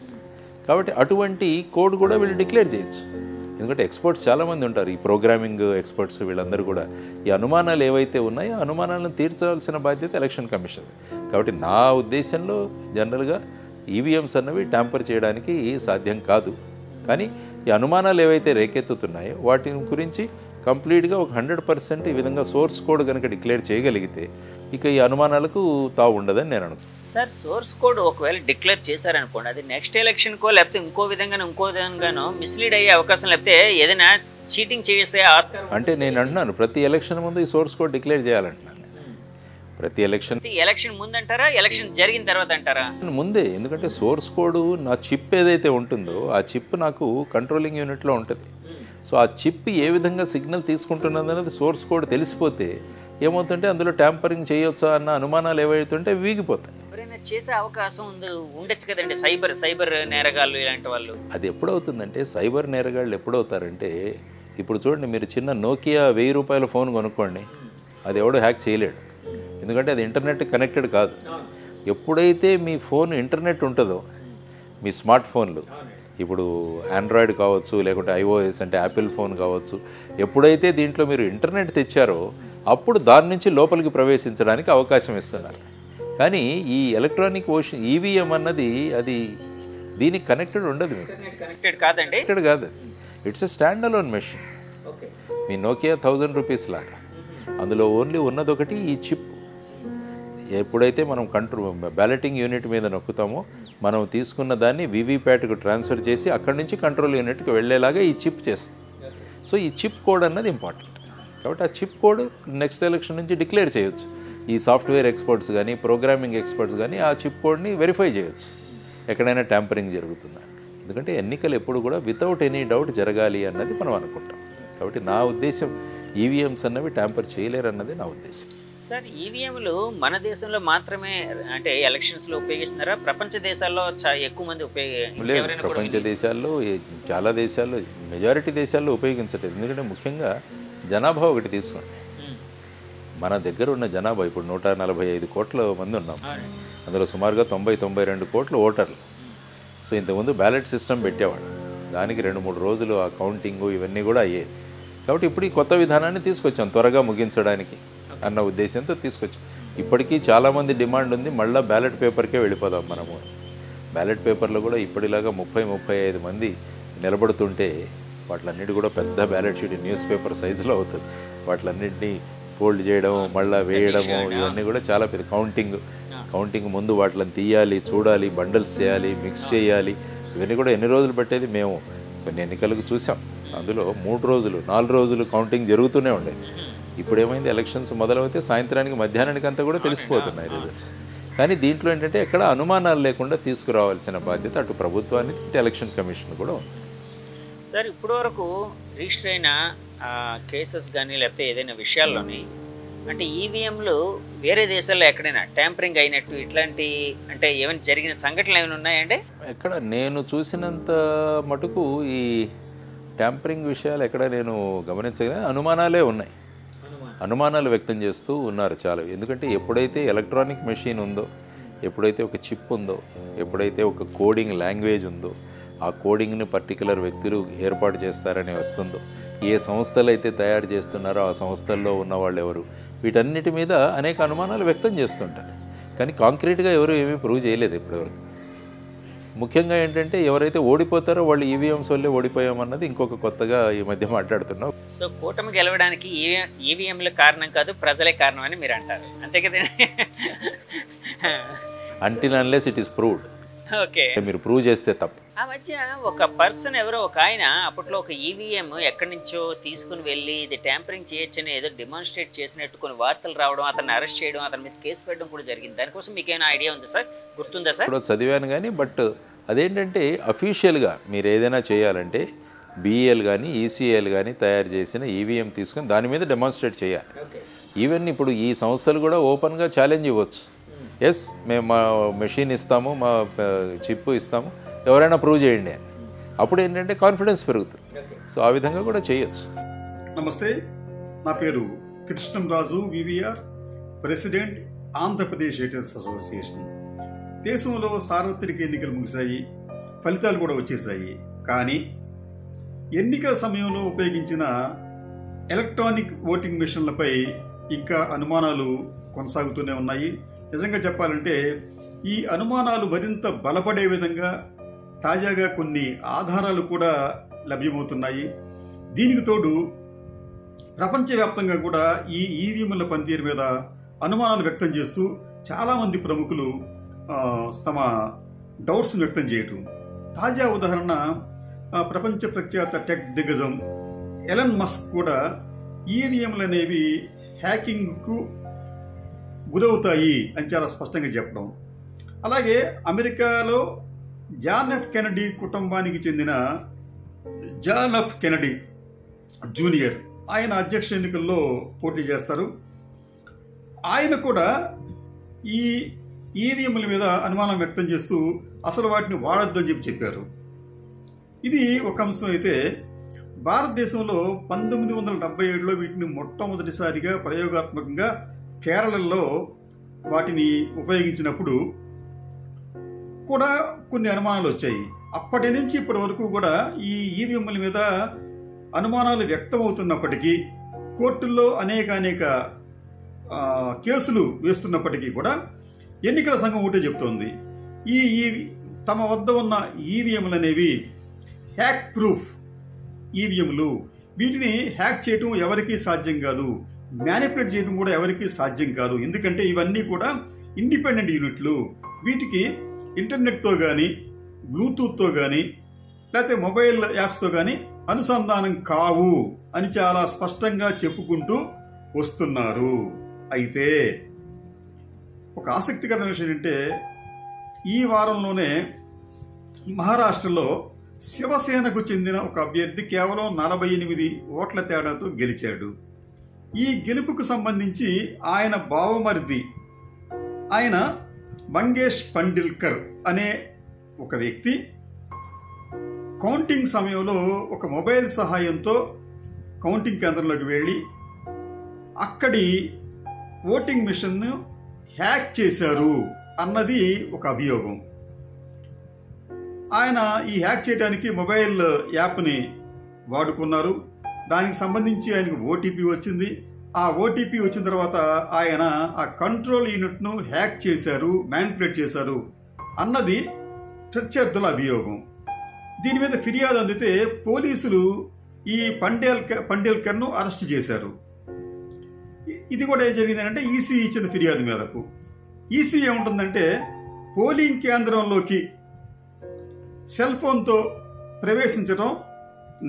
S2: కాబట్టి అటువంటి కోడ్ కూడా వీళ్ళు డిక్లేర్ చేయొచ్చు. ఎందుకంటే ఎక్స్పర్ట్స్ చాలామంది ఉంటారు, ఈ ప్రోగ్రామింగ్ ఎక్స్పర్ట్స్, వీళ్ళందరూ కూడా ఈ అనుమానాలు ఏవైతే ఉన్నాయో అనుమానాలను తీర్చాల్సిన బాధ్యత ఎలక్షన్ కమిషన్. కాబట్టి నా ఉద్దేశంలో జనరల్గా ఈవీఎంస్ అన్నవి ట్యాంపర్ చేయడానికి సాధ్యం కాదు. కానీ ఈ అనుమానాలు ఏవైతే రేకెత్తుతున్నాయో వాటి గురించి కంప్లీట్గా ఒక 100% ఈ విధంగా సోర్స్ కోడ్ కనుక డిక్లేర్ చేయగలిగితే ఇక ఈ అనుమానాలకు తావు ఉండదని నేను అనుకుంటున్నాను.
S1: సార్, సోర్స్ కోడ్ ఒకవేళ డిక్లేర్ చేశారనుకోండి, అది నెక్స్ట్ ఎలక్షన్కో లేకపోతే ఇంకో విధంగానో మిస్లీడ్ అయ్యే అవకాశం, లేకపోతే ఏదైనా చీటింగ్ చేసే ఆస్కారం.
S2: అంటే నేను అంటున్నాను ప్రతి ఎలక్షన్ ముందు ఈ సోర్స్ కోడ్ డిక్లేర్ చేయాలంటున్నాను. ప్రతి
S1: ఎలక్షన్ ముందు అంటారా, ఎలక్షన్ జరిగిన తర్వాత అంటారా?
S2: ముందే. ఎందుకంటే సోర్స్ కోడ్ నా చిప్ ఏదైతే ఉంటుందో ఆ చిప్ నాకు కంట్రోలింగ్ యూనిట్లో ఉంటుంది. సో ఆ చిప్ ఏ విధంగా సిగ్నల్ తీసుకుంటున్నది అనేది సోర్స్ కోడ్ తెలిసిపోతే ఏమవుతుంటే అందులో ట్యాంపరింగ్ చేయొచ్చా అన్న అనుమానాలు ఏవైతుంటే వీగిపోతాయి.
S1: ఎవరైనా చేసే అవకాశం ఉండొచ్చు కదండి, సైబర్ నేరగాళ్ళు ఇలాంటి వాళ్ళు.
S2: అది ఎప్పుడవుతుందంటే సైబర్ నేరగాళ్ళు ఎప్పుడవుతారంటే, ఇప్పుడు చూడండి, మీరు చిన్న నోకియా 1000 రూపాయల ఫోన్ కొనుక్కోండి, అది ఎవడో హ్యాక్ చేయలేడు, ఎందుకంటే అది ఇంటర్నెట్ కనెక్టెడ్ కాదు. ఎప్పుడైతే మీ ఫోన్ ఇంటర్నెట్ ఉంటుందో, మీ స్మార్ట్ ఫోన్లు ఇప్పుడు ఆండ్రాయిడ్ కావచ్చు, లేకుంటే iOS అంటే యాపిల్ ఫోన్ కావచ్చు, ఎప్పుడైతే దీంట్లో మీరు ఇంటర్నెట్ తెచ్చారో అప్పుడు దాని నుంచి లోపలికి ప్రవేశించడానికి అవకాశం ఇస్తున్నారు. కానీ ఈ ఎలక్ట్రానిక్ ఈవీఎం అన్నది అది దీనికి కనెక్టెడ్ ఉండదు,
S1: కనెక్టెడ్ కాదండి,
S2: కనెక్టెడ్ కాదు. It's a stand alone machine. Me Nokia 1000 rupees లాగా అందులో ఓన్లీ ఉన్నదొకటి ఈ చిప్. ఎప్పుడైతే మనం బ్యాలెటింగ్ యూనిట్ మీద నొక్కుతామో మనం తీసుకున్న దాన్ని వీవీప్యాట్కు ట్రాన్స్ఫర్ చేసి అక్కడి నుంచి కంట్రోల్ యూనిట్కి వెళ్ళేలాగా ఈ చిప్ చేస్తుంది. సో ఈ చిప్ కోడ్ అన్నది ఇంపార్టెంట్. కాబట్టి ఆ చిప్ కోడ్ నెక్స్ట్ ఎలక్షన్ నుంచి డిక్లేర్ చేయొచ్చు. ఈ సాఫ్ట్వేర్ ఎక్స్పర్ట్స్ కానీ ప్రోగ్రామింగ్ ఎక్స్పర్ట్స్ కానీ ఆ చిప్ కోడ్ని వెరిఫై చేయొచ్చు ఎక్కడైనా ట్యాంపరింగ్ జరుగుతుందా. ఎందుకంటే ఎన్నికలు ఎప్పుడు కూడా వితౌట్ ఎనీ డౌట్ జరగాలి అన్నది మనం అనుకుంటాం. కాబట్టి నా ఉద్దేశం ఈవీఎంస్ అన్నవి ట్యాంపర్ చేయలేరు అన్నది నా ఉద్దేశం.
S1: సార్, ఈవీఎంలు మన దేశంలో మాత్రమే అంటే ఎలక్షన్స్లో ఉపయోగిస్తున్నారా? ప్రపంచ దేశాల్లో ఎక్కువ మంది
S2: లేదు, ప్రపంచ దేశాల్లో చాలా దేశాల్లో మెజారిటీ దేశాల్లో ఉపయోగించట్లేదు. ఎందుకంటే ముఖ్యంగా జనాభా ఒకటి తీసుకోండి. మన దగ్గర ఉన్న జనాభా ఇప్పుడు 145 కోట్ల మంది ఉన్నాం. అందులో సుమారుగా 90-92 కోట్ల ఓటర్లు. సో ఇంతకుముందు బ్యాలెట్ సిస్టమ్ పెట్టేవాడు, దానికి 2-3 రోజులు ఆ కౌంటింగు ఇవన్నీ కూడా అయ్యేది. కాబట్టి ఇప్పుడు ఈ కొత్త విధానాన్ని తీసుకొచ్చాం త్వరగా ముగించడానికి అన్న ఉద్దేశంతో తీసుకొచ్చాం. ఇప్పటికీ చాలామంది డిమాండ్ ఉంది, మళ్ళీ బ్యాలెట్ పేపర్కే వెళ్ళిపోదాం మనము. బ్యాలెట్ పేపర్లో కూడా ఇప్పటిలాగా 30-35 మంది నిలబడుతుంటే వాటిలన్నిటి కూడా పెద్ద బ్యాలెట్ షీట్ న్యూస్ పేపర్ సైజులో అవుతుంది. వాటిలన్నింటినీ ఫోల్డ్ చేయడం, మళ్ళీ వేయడము, ఇవన్నీ కూడా చాలా పెద్ద కౌంటింగ్ ముందు వాటిని తీయాలి, చూడాలి, బండల్స్ చేయాలి, మిక్స్ చేయాలి. ఇవన్నీ కూడా ఎన్ని రోజులు పట్టేది మేము కొన్ని ఎన్నికలకు చూసాం. అందులో 3 రోజులు 4 రోజులు కౌంటింగ్ జరుగుతూనే ఉండేది. ఇప్పుడు ఏమైంది, ఎలక్షన్స్ మొదలవుతే సాయంత్రానికి మధ్యాహ్నానికి అంతా కూడా తెలిసిపోతున్నాయి రిజల్ట్స్. కానీ దీంట్లో ఏంటంటే ఎక్కడ అనుమానాలు లేకుండా తీసుకురావాల్సిన బాధ్యత అటు ప్రభుత్వానికి ఇటు ఎలక్షన్ కమిషన్ కూడా ఉంది.
S1: సార్, ఇప్పటి వరకు రిజిస్టర్ అయిన కేసెస్ కానీ లేకపోతే ఏదైనా విషయాల్లోని అంటే ఈవీఎంలు వేరే దేశాల్లో ఎక్కడైనా ట్యాంపరింగ్ అయినట్టు ఇట్లాంటి అంటే ఏమైనా జరిగిన సంఘటనలు ఏమైనా ఉన్నాయండి?
S2: ఎక్కడ నేను చూసినంత మటుకు ఈ ట్యాంపరింగ్ విషయాలు ఎక్కడ నేను గమనించగా అనుమానాలే ఉన్నాయి. అనుమానాలు వ్యక్తం చేస్తూ ఉన్నారు చాలా. ఎందుకంటే ఎప్పుడైతే ఎలక్ట్రానిక్ మెషిన్ ఉందో, ఎప్పుడైతే ఒక చిప్ ఉందో, ఎప్పుడైతే ఒక కోడింగ్ లాంగ్వేజ్ ఉందో, ఆ కోడింగ్ని పర్టికులర్ వ్యక్తులు ఏర్పాటు చేస్తారని వస్తుందో, ఏ సంస్థలు అయితే తయారు చేస్తున్నారో ఆ సంస్థల్లో ఉన్న వాళ్ళు ఎవరు, వీటన్నిటి మీద అనేక అనుమానాలు వ్యక్తం చేస్తుంటారు. కానీ కాంక్రీట్గా ఎవరు ఏమీ ప్రూవ్ చేయలేదు ఇప్పటివరకు. ముఖ్యంగా ఏంటంటే ఎవరైతే ఓడిపోతారో వాళ్ళు ఈవీఎంస్ వల్లే ఓడిపోయామన్నది ఇంకొక కొత్తగా ఈ మధ్య మాట్లాడుతున్నాం.
S1: సో కూటమి గెలవడానికి ఈవీఎంలు కారణం కాదు, ప్రజలే కారణం అని మీరు అంటారు, అంతే కదండి?
S2: Until unless it is proved.
S1: Okay,
S2: మీరు ప్రూవ్ చేస్తే తప్ప.
S1: ఆ మధ్య ఒక పర్సన్ ఎవరో ఒక ఆయన అప్పట్లో ఒక ఈవీఎం ఎక్కడి నుంచో తీసుకుని వెళ్ళి ఇది ట్యాంపరింగ్ చేయొచ్చని ఏదో డెమాన్స్ట్రేట్ చేసినట్టు కొన్ని వార్తలు రావడం, అతన్ని అరెస్ట్ చేయడం, అతని మీద కేసు పెట్టడం కూడా జరిగింది. దానికోసం మీకు ఏమైనా ఐడియా ఉందా సార్? గుర్తుందా సార్?
S2: ఇప్పుడు చదివాను కానీ, బట్ అదేంటంటే అఫీషియల్గా మీరు ఏదైనా చేయాలంటే బీఏఎల్ కానీ ఈసీఏఎల్ కానీ తయారు చేసిన ఈవీఎం తీసుకొని దాని మీద డెమాన్స్ట్రేట్ చేయాలి. ఈవెన్ ఇప్పుడు ఈ సంస్థలు కూడా ఓపెన్గా ఛాలెంజ్ ఇవ్వచ్చు. ఎస్, మేము మా మెషిన్ ఇస్తాము, మా చిప్ ఇస్తాము, ఎవరైనా ప్రూవ్ చేయండి అని. అప్పుడు ఏంటంటే కాన్ఫిడెన్స్ పెరుగుతుంది. సో ఆ విధంగా కూడా చేయొచ్చు.
S3: నమస్తే, నా పేరు Krishnamraju VVR, president Andhra Pradesh editors association. దేశంలో సార్వత్రిక ఎన్నికలు ముగిశాయి, ఫలితాలు కూడా వచ్చేసాయి. కానీ ఎన్నికల సమయంలో ఉపయోగించిన ఎలక్ట్రానిక్ ఓటింగ్ మిషన్లపై ఇంకా అనుమానాలు కొనసాగుతూనే ఉన్నాయి. నిజంగా చెప్పాలంటే ఈ అనుమానాలు మరింత బలపడే విధంగా తాజాగా కొన్ని ఆధారాలు కూడా లభ్యమవుతున్నాయి. దీనికి తోడు ప్రపంచవ్యాప్తంగా కూడా ఈ ఈవీఎంల పనితీరు మీద అనుమానాలు వ్యక్తం చేస్తూ చాలామంది ప్రముఖులు తమ డౌట్స్ను వ్యక్తం చేయటం. తాజా ఉదాహరణ ప్రపంచ ప్రఖ్యాత టెక్ దిగ్గజం ఎలన్ మస్క్ కూడా ఈవీఎంలు అనేవి హ్యాకింగ్కు గురవుతాయి అని చాలా స్పష్టంగా చెప్పడం. అలాగే అమెరికాలో జాన్ ఎఫ్ కెనడీ కుటుంబానికి చెందిన జాన్ ఎఫ్ కెనడీ జూనియర్, ఆయన అధ్యక్ష ఎన్నికల్లో పోటీ చేస్తారు. ఆయన కూడా ఈ ఈవీఎంల మీద అనుమానం వ్యక్తం చేస్తూ అసలు వాటిని వాడొద్దని చెప్పారు. ఇది ఒక అంశం అయితే, భారతదేశంలో 1977లో వీటిని మొట్టమొదటిసారిగా ప్రయోగాత్మకంగా కేరళలో వాటిని ఉపయోగించినప్పుడు కూడా కొన్ని అనుమానాలు వచ్చాయి. అప్పటి నుంచి ఇప్పటి వరకు కూడా ఈ ఈవీఎంల మీద అనుమానాలు వ్యక్తమవుతున్నప్పటికీ, కోర్టుల్లో అనేక కేసులు వేస్తున్నప్పటికీ కూడా ఎన్నికల సంఘం ఒకటే చెప్తోంది, ఈ తమ వద్ద ఉన్న ఈవీఎంలు అనేవి హ్యాక్ ప్రూఫ్ ఈవీఎంలు, వీటిని హ్యాక్ చేయడం ఎవరికీ సాధ్యం కాదు, మ్యానిపులేట్ చేయడం కూడా ఎవరికీ సాధ్యం కాదు. ఎందుకంటే ఇవన్నీ కూడా ఇండిపెండెంట్ యూనిట్లు, వీటికి ఇంటర్నెట్తో కానీ బ్లూటూత్తో కానీ లేకపోతే మొబైల్ యాప్స్తో కానీ అనుసంధానం కావు అని చాలా స్పష్టంగా చెప్పుకుంటూ వస్తున్నారు. అయితే ఒక ఆసక్తికరమైన విషయం ఏంటంటే, ఈ వారంలోనే మహారాష్ట్రలో శివసేనకు చెందిన ఒక అభ్యర్థి కేవలం 48 ఓట్ల తేడాతో గెలిచాడు. ఈ గెలుపుకు సంబంధించి ఆయన బావమరిది ఆయన మంగేష్ పండిల్కర్ అనే ఒక వ్యక్తి కౌంటింగ్ సమయంలో ఒక మొబైల్ సహాయంతో కౌంటింగ్ కేంద్రంలోకి వెళ్ళి అక్కడి ఓటింగ్ మిషన్ను హ్యాక్ చేశారు అన్నది ఒక అభియోగం. ఆయన ఈ హ్యాక్ చేయడానికి మొబైల్ యాప్ని వాడుకున్నారు. దానికి సంబంధించి ఆయనకు ఓటీపీ వచ్చింది. ఆ ఓటీపీ వచ్చిన తర్వాత ఆయన ఆ కంట్రోల్ యూనిట్ను హ్యాక్ చేశారు, మ్యానిపులేట్ చేశారు అన్నది ప్రత్యర్థుల అభియోగం. దీని మీద ఫిర్యాదు అందితే పోలీసులు ఈ పండేల్కర్ను అరెస్ట్ చేశారు. ఇది కూడా ఏం జరిగిందంటే, ఈసీ ఇచ్చిన ఫిర్యాదు మేరకు ఈసీ ఏముంటుందంటే, పోలింగ్ కేంద్రంలోకి సెల్ ఫోన్తో ప్రవేశించడం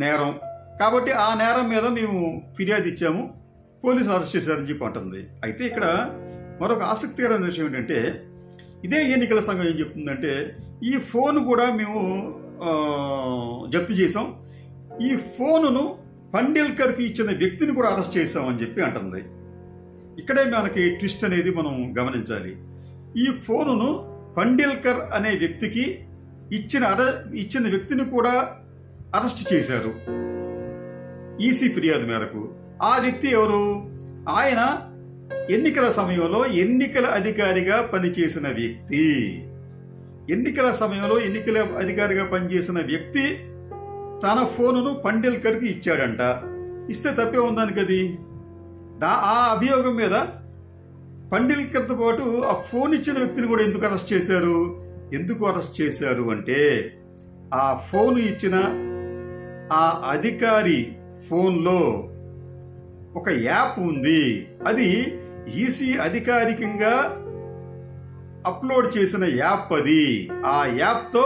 S3: నేరం కాబట్టి ఆ నేరం మీద మేము ఫిర్యాదు ఇచ్చాము, పోలీసులు అరెస్ట్ చేశారని చెప్పి అంటుంది. అయితే ఇక్కడ మరొక ఆసక్తికరమైన విషయం ఏంటంటే, ఇదే ఎన్నికల సంఘం ఏం చెప్తుందంటే, ఈ ఫోన్ కూడా మేము జప్తు చేసాం, ఈ ఫోనును పండేల్కర్కి ఇచ్చిన వ్యక్తిని కూడా అరెస్ట్ చేశామని చెప్పి అంటుంది. ఇక్కడే మనకి ట్విస్ట్ అనేది మనం గమనించాలి. ఈ ఫోనును పండేల్కర్ అనే వ్యక్తికి ఇచ్చిన వ్యక్తిని కూడా అరెస్ట్ చేశారు ఈసీ ఫిర్యాదు మేరకు. ఆ వ్యక్తి ఎవరు? ఆయన ఎన్నికల సమయంలో ఎన్నికల అధికారిగా పనిచేసిన వ్యక్తి. ఎన్నికల సమయంలో ఎన్నికల అధికారిగా పనిచేసిన వ్యక్తి తన ఫోనును పండేల్కర్కి ఇచ్చాడంట. ఇస్తే తప్పే ఉందానికి అది. ఆ అభియోగం మీద పండేల్కర్తో పాటు ఆ ఫోన్ ఇచ్చిన వ్యక్తిని కూడా ఎందుకు అరెస్ట్ చేశారు? ఎందుకు అరెస్ట్ చేశారు అంటే, ఆ ఫోన్ ఇచ్చిన ఆ అధికారి ఫోన్లో ఒక యాప్ ఉంది. అది ఈసీ అధికారికంగా అప్లోడ్ చేసిన యాప్ అది. ఆ యాప్తో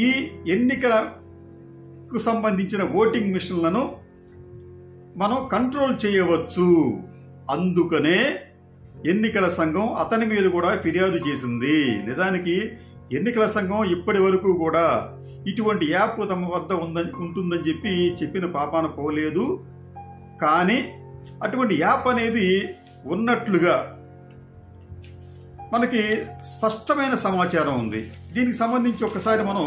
S3: ఈ ఎన్నికలకు సంబంధించిన ఓటింగ్ మిషన్లను మనం కంట్రోల్ చేయవచ్చు. అందుకనే ఎన్నికల సంఘం అతని మీద కూడా ఫిర్యాదు చేసింది. నిజానికి ఎన్నికల సంఘం ఇప్పటి వరకు కూడా ఇటువంటి యాప్ తమ వద్ద ఉంటుందని చెప్పిన పాపాన పోలేదు. కానీ అటువంటి యాప్ అనేది ఉన్నట్లుగా మనకి స్పష్టమైన సమాచారం ఉంది. దీనికి సంబంధించి ఒకసారి మనం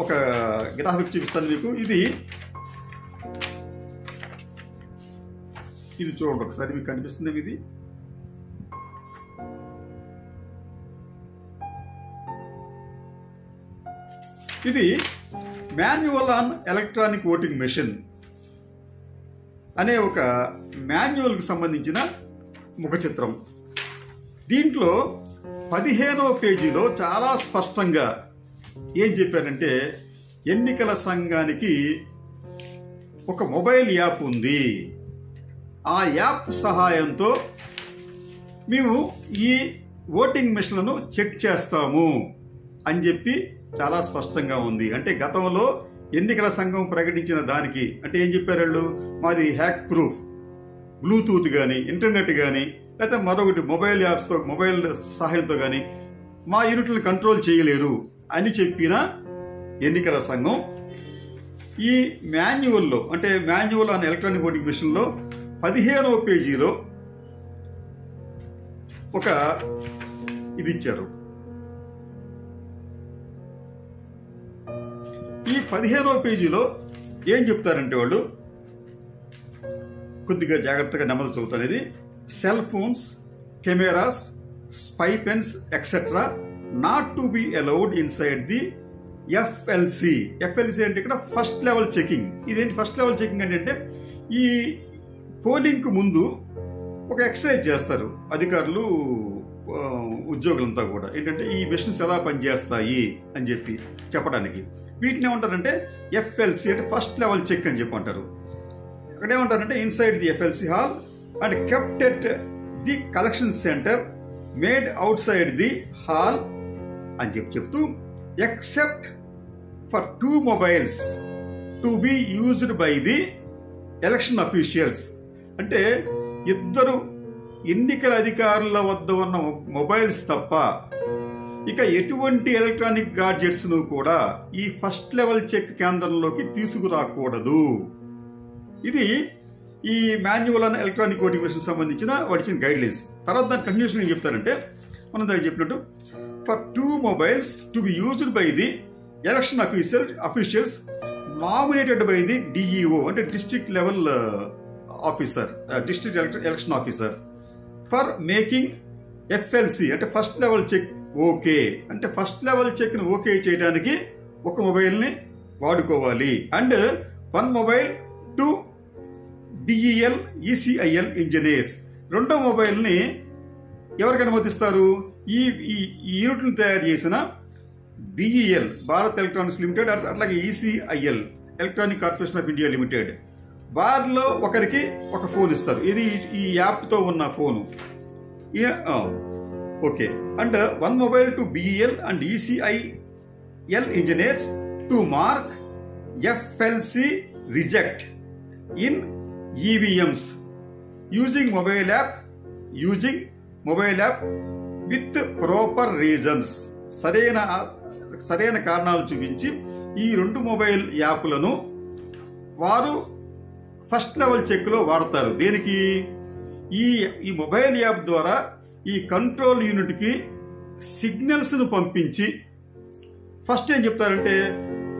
S3: ఒక గ్రాఫిక్ చూపిస్తాను మీకు. ఇది చూడండి ఒకసారి, మీకు కనిపిస్తుంది ఇది. ఇది manual on electronic voting machine అనే ఒక మాన్యువల్కి సంబంధించిన ముఖ చిత్రం. దీంట్లో 15వ పేజీలో చాలా స్పష్టంగా ఏం చెప్పారంటే, ఎన్నికల సంఘానికి ఒక మొబైల్ యాప్ ఉంది, ఆ యాప్ సహాయంతో మేము ఈ ఓటింగ్ మిషన్లను చెక్ చేస్తాము అని చెప్పి చాలా స్పష్టంగా ఉంది. అంటే గతంలో ఎన్నికల సంఘం ప్రకటించిన దానికి అంటే ఏం చెప్పారు వాళ్ళు, మాది హ్యాక్ ప్రూఫ్, బ్లూటూత్ కానీ ఇంటర్నెట్ కానీ లేకపోతే మరొకటి మొబైల్ సహాయంతో కానీ మా యూనిట్లను కంట్రోల్ చేయలేరు అని చెప్పిన ఎన్నికల సంఘం ఈ మాన్యువల్లో అంటే మాన్యువల్ ఆన్ ఎలక్ట్రానిక్ ఓటింగ్ మిషన్లో 15వ పేజీలో ఒక ఇది ఇచ్చారు. ఈ 15వ పేజీలో ఏం చెప్తారంటే వాళ్ళు, కొద్దిగా జాగ్రత్తగా నెమ్మది చదువుతారు. ఇది cell phones, cameras, spy pens etcetera not to be allowed inside the FLC. FLC అంటే ఇక్కడ ఫస్ట్ లెవెల్ చెకింగ్. ఇదేంటి ఫస్ట్ లెవెల్ చెకింగ్ అంటే ఈ పోలింగ్ కు ముందు ఒక ఎక్సర్సైజ్ చేస్తారు అధికారులు, ఉద్యోగులంతా కూడా. ఏంటంటే ఈ మిషన్స్ ఎలా పనిచేస్తాయి అని చెప్పి చెప్పడానికి వీటిని ఏమంటారంటే ఎఫ్ఎల్సి అంటే ఫస్ట్ లెవెల్ చెక్ అని చెప్పి అంటారు. ఇక్కడ ఏమంటారంటే inside the FLC hall and kept at the collection centre made out side the hall అని చెప్తూ except for 2 mobiles to be used by the election officials. అంటే ఇద్దరు ఎన్నికల అధికారుల వద్ద ఉన్న మొబైల్స్ తప్ప ఇక ఎటువంటి ఎలక్ట్రానిక్ గాడ్జెట్స్ ను కూడా ఈ ఫస్ట్ లెవెల్ చెక్ కేంద్రంలోకి తీసుకురాకూడదు. ఇది ఈ manual and electronic voting machine సంబంధించిన వాటిచిన గైడ్ లైన్స్. తర్వాత దాని కంటిన్యూషన్ ఏం చెప్తారంటే, మనం దానికి చెప్పినట్టు for 2 mobiles to be used by the election officials nominated by the DEO అంటే district level officer, district election officer for making FLC అంటే ఫస్ట్ లెవెల్ చెక్ ఓకే. అంటే ఫస్ట్ లెవెల్ చెక్ ని ఓకే చేయడానికి ఒక మొబైల్ ని వాడుకోవాలి. And 1 mobile to BEL ECIL engineers. రెండో mobile ని ఎవరికి అనుమతిస్తారు? ఈ యూనిట్ను తయారు చేసిన బిఈఎల్ భారత్ ఎలక్ట్రానిక్స్ లిమిటెడ్, అట్లాగే ECIL electronic corporation of India limited, వారిలో ఒకరికి ఒక ఫోన్ ఇస్తారు. ఇది ఈ యాప్ తో ఉన్న phone. Okay. And 1 mobile to BEL and ECIL engineers to mark FLC reject in EVMs using mobile app with proper reasons. సరైన కారణాలు చూపించి ఈ 2 మొబైల్ యాప్లను వారు ఫస్ట్ లెవెల్ చెక్ లో వాడతారు. దేనికి? ఈ మొబైల్ యాప్ ద్వారా ఈ కంట్రోల్ యూనిట్ కి సిగ్నల్స్ ను పంపించి ఫస్ట్ ఏం చెప్తారంటే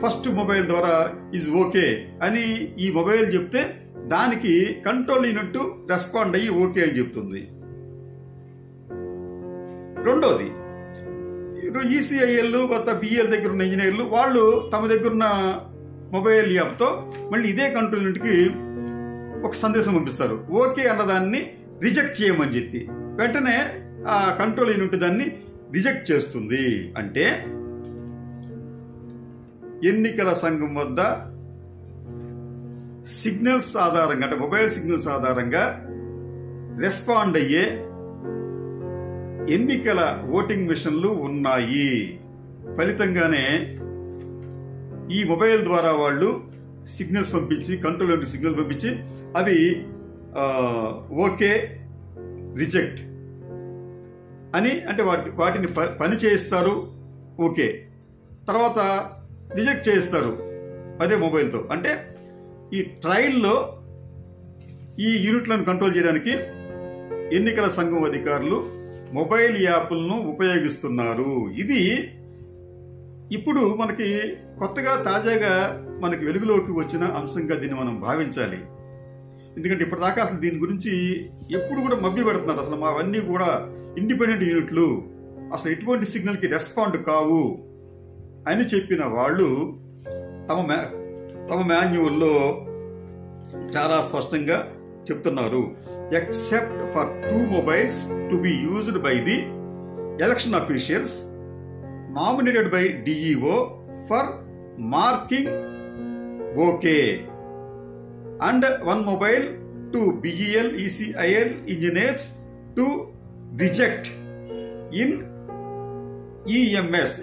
S3: ఫస్ట్ మొబైల్ ద్వారా ఈజ్ ఓకే అని ఈ మొబైల్ చెప్తే దానికి కంట్రోల్ యూనిట్ రెస్పాండ్ అయ్యి ఓకే అని చెప్తుంది. రెండోది, ఈసీఐఎల్ బిఎల్ దగ్గర ఉన్న ఇంజనీర్లు వాళ్ళు తమ దగ్గర ఉన్న మొబైల్ యాప్ తో మళ్ళీ ఇదే కంట్రోల్ యూనిట్ కి ఒక సందేశం పంపిస్తారు, ఓకే అన్నదాన్ని రిజెక్ట్ చేయమని చెప్పి. వెంటనే ఆ కంట్రోల్ యూనిట్ దాన్ని రిజెక్ట్ చేస్తుంది. అంటే ఎన్నికల సంఘం వద్ద సిగ్నల్స్ ఆధారంగా అంటే మొబైల్ సిగ్నల్స్ ఆధారంగా రెస్పాండ్ అయ్యే ఎన్నికల ఓటింగ్ మిషన్లు ఉన్నాయి. ఫలితంగానే ఈ మొబైల్ ద్వారా వాళ్ళు సిగ్నల్స్ పంపించి కంట్రోల్ యూనిట్ సిగ్నల్ పంపించి అవి ఓకే రిజెక్ట్ అని అంటే వాటిని పని చేయిస్తారు, ఓకే, తర్వాత రిజెక్ట్ చేయిస్తారు అదే మొబైల్తో. అంటే ఈ ట్రయల్లో ఈ యూనిట్లను కంట్రోల్ చేయడానికి ఎన్నికల సంఘం అధికారులు మొబైల్ యాప్లను ఉపయోగిస్తున్నారు. ఇది ఇప్పుడు మనకి కొత్తగా తాజాగా మనకి వెలుగులోకి వచ్చిన అంశంగా దీన్ని మనం భావించాలి. ఎందుకంటే ఇప్పటిదాకా అసలు దీని గురించి ఎప్పుడు కూడా మభ్య పెడుతున్నారు. అసలు అవన్నీ కూడా ఇండిపెండెంట్ యూనిట్లు, అసలు ఎటువంటి సిగ్నల్ కి రెస్పాండ్ కావు అని చెప్పిన వాళ్ళు తమ మాన్యువల్లో చాలా స్పష్టంగా చెప్తున్నారు. Except for 2 mobiles to be used by the election officials nominated by DEO for marking okay and 1 mobile to BEL ECIL engineers to reject in EMS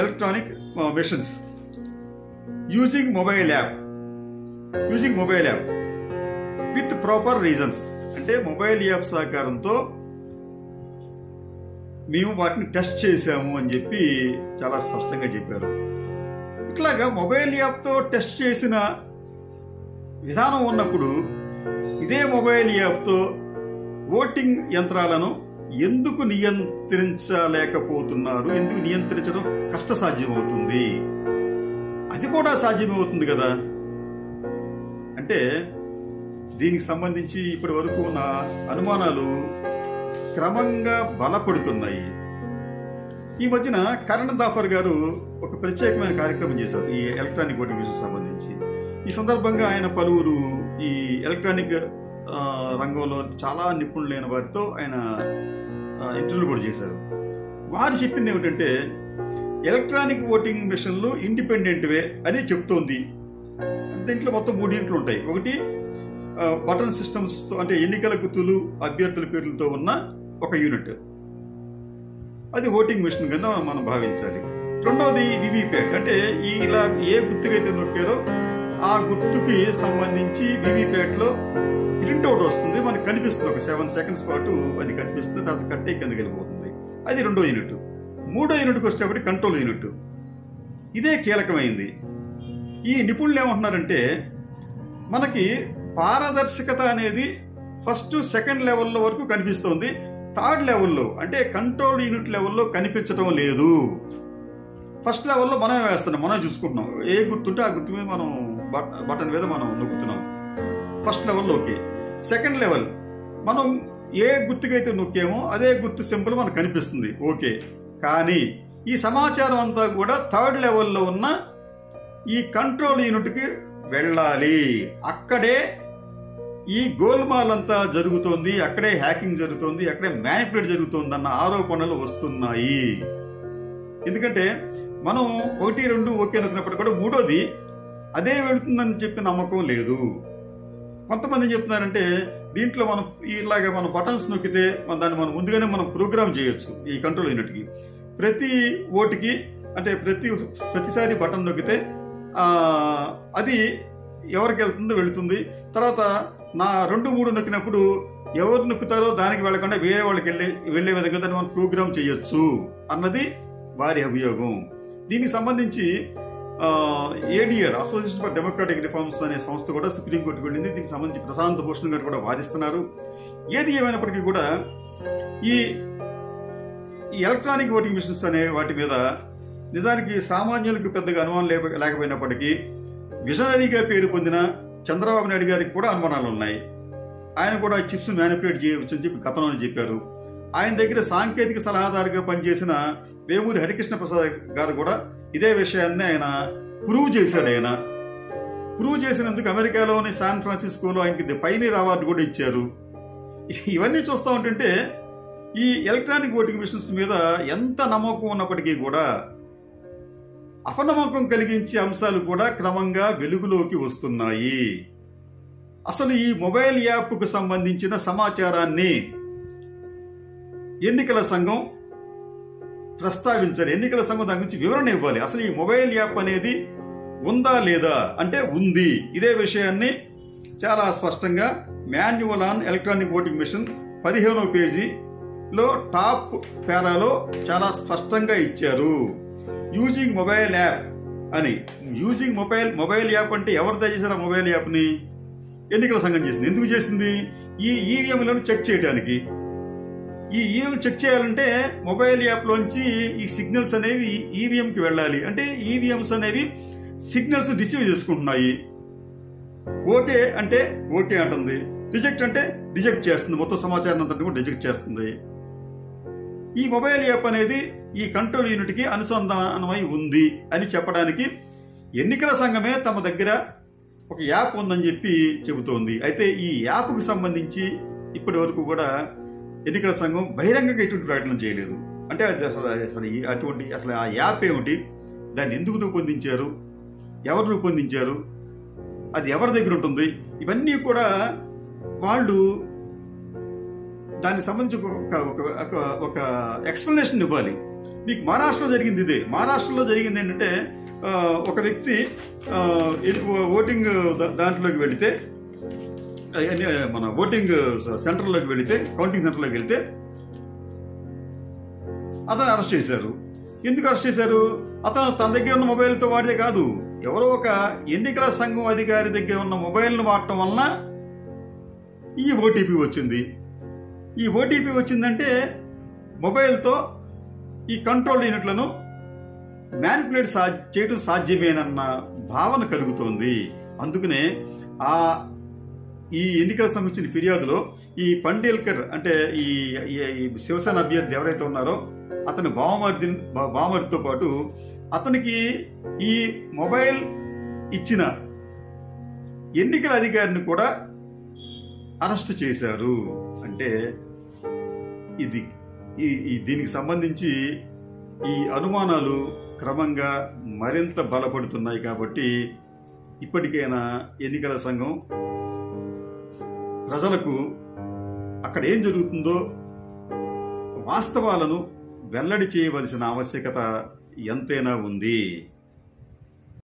S3: electronic machines using mobile app with proper reasons. అంటే mobile app సహకారంతో మేము వాటిని test చేశాము అని చెప్పి చాలా స్పష్టంగా చెప్పారు. ఇట్లాగా మొబైల్ యాప్తో టెస్ట్ చేసిన విధానం ఉన్నప్పుడు ఇదే మొబైల్ యాప్తో ఓటింగ్ యంత్రాలను ఎందుకు నియంత్రించలేకపోతున్నారు, ఎందుకు నియంత్రించడం కష్టసాధ్యమవుతుంది? అది కూడా సాధ్యమవుతుంది కదా. అంటే దీనికి సంబంధించి ఇప్పటి వరకు ఉన్న అనుమానాలు క్రమంగా బలపడుతున్నాయి. ఈ మధ్యన కరణ్ దాఫర్ గారు ఒక ప్రత్యేకమైన కార్యక్రమం చేశారు ఈ ఎలక్ట్రానిక్ ఓటింగ్ మిషన్ సంబంధించి. ఈ సందర్భంగా ఆయన పలువురు ఈ ఎలక్ట్రానిక్ రంగంలో చాలా నిపుణులైన వారితో ఆయన ఇంటర్వ్యూ కూడా చేశారు. వారు చెప్పింది ఏమిటంటే ఎలక్ట్రానిక్ ఓటింగ్ మిషన్లు ఇండిపెండెంట్వే అని చెప్తోంది. దీంట్లో మొత్తం 3 యూనిట్లు ఉంటాయి. ఒకటి బటన్ సిస్టమ్స్తో అంటే ఎన్నికల గుర్తులు అభ్యర్థుల పేర్లతో ఉన్న ఒక యూనిట్, అది ఓటింగ్ మిషన్ కింద మనం భావించాలి. రెండవది వివిప్యాట్, అంటే ఇలా ఏ గుర్తుకైతే నొక్కారో ఆ గుర్తుకి సంబంధించి వివిప్యాట్లో ప్రింట్అవుట్ వస్తుంది, మనకు కనిపిస్తుంది. ఒక 7 సెకండ్స్ పాటు అది కనిపిస్తుంది, తర్వాత కట్టే కిందకి వెళ్ళిపోతుంది. అది 2వ యూనిట్. 3వ యూనిట్కి వచ్చేటప్పటికి కంట్రోల్ యూనిట్. ఇదే కీలకమైంది. ఈ నిపుణులు ఏమంటున్నారంటే మనకి పారదర్శకత అనేది ఫస్ట్ సెకండ్ లెవెల్లో వరకు కనిపిస్తోంది, థర్డ్ లెవెల్లో అంటే కంట్రోల్ యూనిట్ లెవెల్లో కనిపించడం లేదు. ఫస్ట్ లెవెల్లో మనమే వేస్తున్నాం, మనం చూసుకుంటున్నాం. ఏ గుర్తుంటే ఆ గుర్తు మీద మనం బటన్ మీద మనం నొక్కుతున్నాం. ఫస్ట్ లెవెల్లో ఓకే. సెకండ్ లెవెల్ మనం ఏ గుర్తుకైతే నొక్కామో అదే గుర్తు సింబల్ మనకు కనిపిస్తుంది, ఓకే. కానీ ఈ సమాచారం అంతా కూడా థర్డ్ లెవెల్లో ఉన్న ఈ కంట్రోల్ యూనిట్కి వెళ్ళాలి. అక్కడే ఈ గోల్మాల్ అంతా జరుగుతోంది, అక్కడే హ్యాకింగ్ జరుగుతోంది, అక్కడే మ్యానిపులేట్ జరుగుతోంది అన్న ఆరోపణలు వస్తున్నాయి. ఎందుకంటే మనం 1, 2 ఓకే అనుకున్నప్పుడు కూడా 3వది అదే వెళుతుందని చెప్పి నమ్మకం లేదు. కొంతమంది చెప్తున్నారంటే దీంట్లో మనం ఇలాగే మనం బటన్స్ నొక్కితే దాన్ని మనం ముందుగానే మనం ప్రోగ్రామ్ చేయొచ్చు. ఈ కంట్రోల్ యూనిట్కి ప్రతి ఓటుకి అంటే ప్రతిసారి బటన్ నొక్కితే అది ఎవరికి వెళుతుంది. తర్వాత నా 2, 3 నొక్కినప్పుడు ఎవరు నొక్కుతారో దానికి వెళ్లకుండా వేరే వాళ్ళకి వెళ్లే విధంగా దాన్ని మనం ప్రోగ్రామ్ చేయొచ్చు అన్నది వారి అభియోగం. దీనికి సంబంధించి ADR association for democratic reforms అనే సంస్థ కూడా సుప్రీంకోర్టుకు వెళ్ళింది. దీనికి సంబంధించి ప్రశాంత్ భూషణ్ గారు కూడా వాదిస్తున్నారు. ఏది ఏమైనప్పటికీ కూడా ఈ ఎలక్ట్రానిక్ ఓటింగ్ మిషన్స్ అనే వాటి మీద నిజానికి సామాన్యులకు పెద్దగా అనుమానం లేకపోయినప్పటికీ విజనరీగా పేరు పొందిన చంద్రబాబు నాయుడు గారికి కూడా అనుమానాలు ఉన్నాయి. ఆయన కూడా చిప్స్ మ్యానిపులేట్ చేయవచ్చు అని చెప్పి గతంలో చెప్పారు. ఆయన దగ్గర సాంకేతిక సలహాదారుగా పనిచేసిన వేమూరి హరికృష్ణ ప్రసాద్ గారు కూడా ఇదే విషయాన్ని ఆయన ప్రూవ్ చేశాడు. ఆయన ప్రూవ్ చేసినందుకు అమెరికాలోని శాన్ ఫ్రాన్సిస్కోలో ఆయనకి ది పైనీర్ అవార్డు కూడా ఇచ్చారు. ఇవన్నీ చూస్తూ ఉంటుంటే ఈ ఎలక్ట్రానిక్ ఓటింగ్ మిషన్స్ మీద ఎంత నమ్మకం ఉన్నప్పటికీ కూడా అపనమ్మకం కలిగించే అంశాలు కూడా క్రమంగా వెలుగులోకి వస్తున్నాయి. అసలు ఈ మొబైల్ యాప్కు సంబంధించిన సమాచారాన్ని ఎన్నికల సంఘం ప్రస్తావించాలి. ఎన్నికల సంఘం దాని గురించి వివరణ ఇవ్వాలి. అసలు ఈ మొబైల్ యాప్ అనేది ఉందా లేదా అంటే ఉంది. ఇదే విషయాన్ని చాలా స్పష్టంగా manual on electronic voting machine 15వ పేజీలో టాప్ పేరాలో చాలా స్పష్టంగా ఇచ్చారు. యూజింగ్ మొబైల్ యాప్ అని. యూజింగ్ మొబైల్ యాప్ అంటే ఎవరు దయచేశారు ఆ మొబైల్ యాప్ని? ఎన్నికల సంఘం చేసింది. ఎందుకు చేసింది? ఈ ఈవీఎంలను చెక్ చేయడానికి. ఈ ఈవీఎం చెక్ చేయాలంటే మొబైల్ యాప్లోంచి ఈ సిగ్నల్స్ అనేవి ఈవీఎంకి వెళ్ళాలి. అంటే ఈవీఎంస్ అనేవి సిగ్నల్స్ రిసీవ్ చేసుకుంటున్నాయి. ఓకే అంటే ఓకే అంటుంది, రిజెక్ట్ అంటే రిజెక్ట్ చేస్తుంది. మొత్తం సమాచారం అంతా కూడా రిజెక్ట్ చేస్తుంది. ఈ మొబైల్ యాప్ అనేది ఈ కంట్రోల్ యూనిట్కి అనుసంధానమై ఉంది అని చెప్పడానికి ఎన్నికల సంఘమే తమ దగ్గర ఒక యాప్ ఉందని చెప్పి చెబుతోంది. అయితే ఈ యాప్కు సంబంధించి ఇప్పటి వరకు కూడా ఎన్నికల సంఘం బహిరంగంగా ఎటువంటి ప్రకటన చేయలేదు. అంటే అసలు ఆ యాప్ ఏమిటి, దాన్ని ఎందుకు రూపొందించారు, ఎవరు రూపొందించారు, అది ఎవరి దగ్గర ఉంటుంది, ఇవన్నీ కూడా వాళ్ళు దానికి సంబంధించి ఒక ఎక్స్ప్లెనేషన్ ఇవ్వాలి. మీకు మహారాష్ట్రలో జరిగింది ఇదే. మహారాష్ట్రలో జరిగింది ఏంటంటే ఒక వ్యక్తి ఓటింగ్ దాంట్లోకి వెళితే, మన ఓటింగ్ సెంటర్లోకి వెళితే, కౌంటింగ్ సెంటర్లోకి వెళితే అతను అరెస్ట్ చేశారు. ఎందుకు అరెస్ట్ చేశారు? అతను తన దగ్గర ఉన్న మొబైల్తో వాడితే కాదు, ఎవరో ఒక ఎన్నికల సంఘం అధికారి దగ్గర ఉన్న మొబైల్ను వాడటం వలన ఈ ఓటీపీ వచ్చింది. ఈ ఓటీపీ వచ్చిందంటే మొబైల్తో ఈ కంట్రోల్ యూనిట్లను మ్యానిపులేట్ చేయడం సాధ్యమేనన్న భావన కలుగుతోంది. అందుకనే ఈ ఎన్నికల సంబంధించిన ఫిర్యాదులో ఈ పండేల్కర్ అంటే ఈ శివసేన అభ్యర్థి ఎవరైతే ఉన్నారో అతని బావమరిదితో పాటు అతనికి ఈ మొబైల్ ఇచ్చిన ఎన్నికల అధికారిని కూడా అరెస్ట్ చేశారు. అంటే దీనికి సంబంధించి ఈ అనుమానాలు క్రమంగా మరింత బలపడుతున్నాయి. కాబట్టి ఇప్పటికైనా ఎన్నికల సంఘం ప్రజలకు అక్కడ ఏం జరుగుతుందో వాస్తవాలను వెల్లడి చేయవలసిన ఆవశ్యకత ఎంతైనా ఉంది.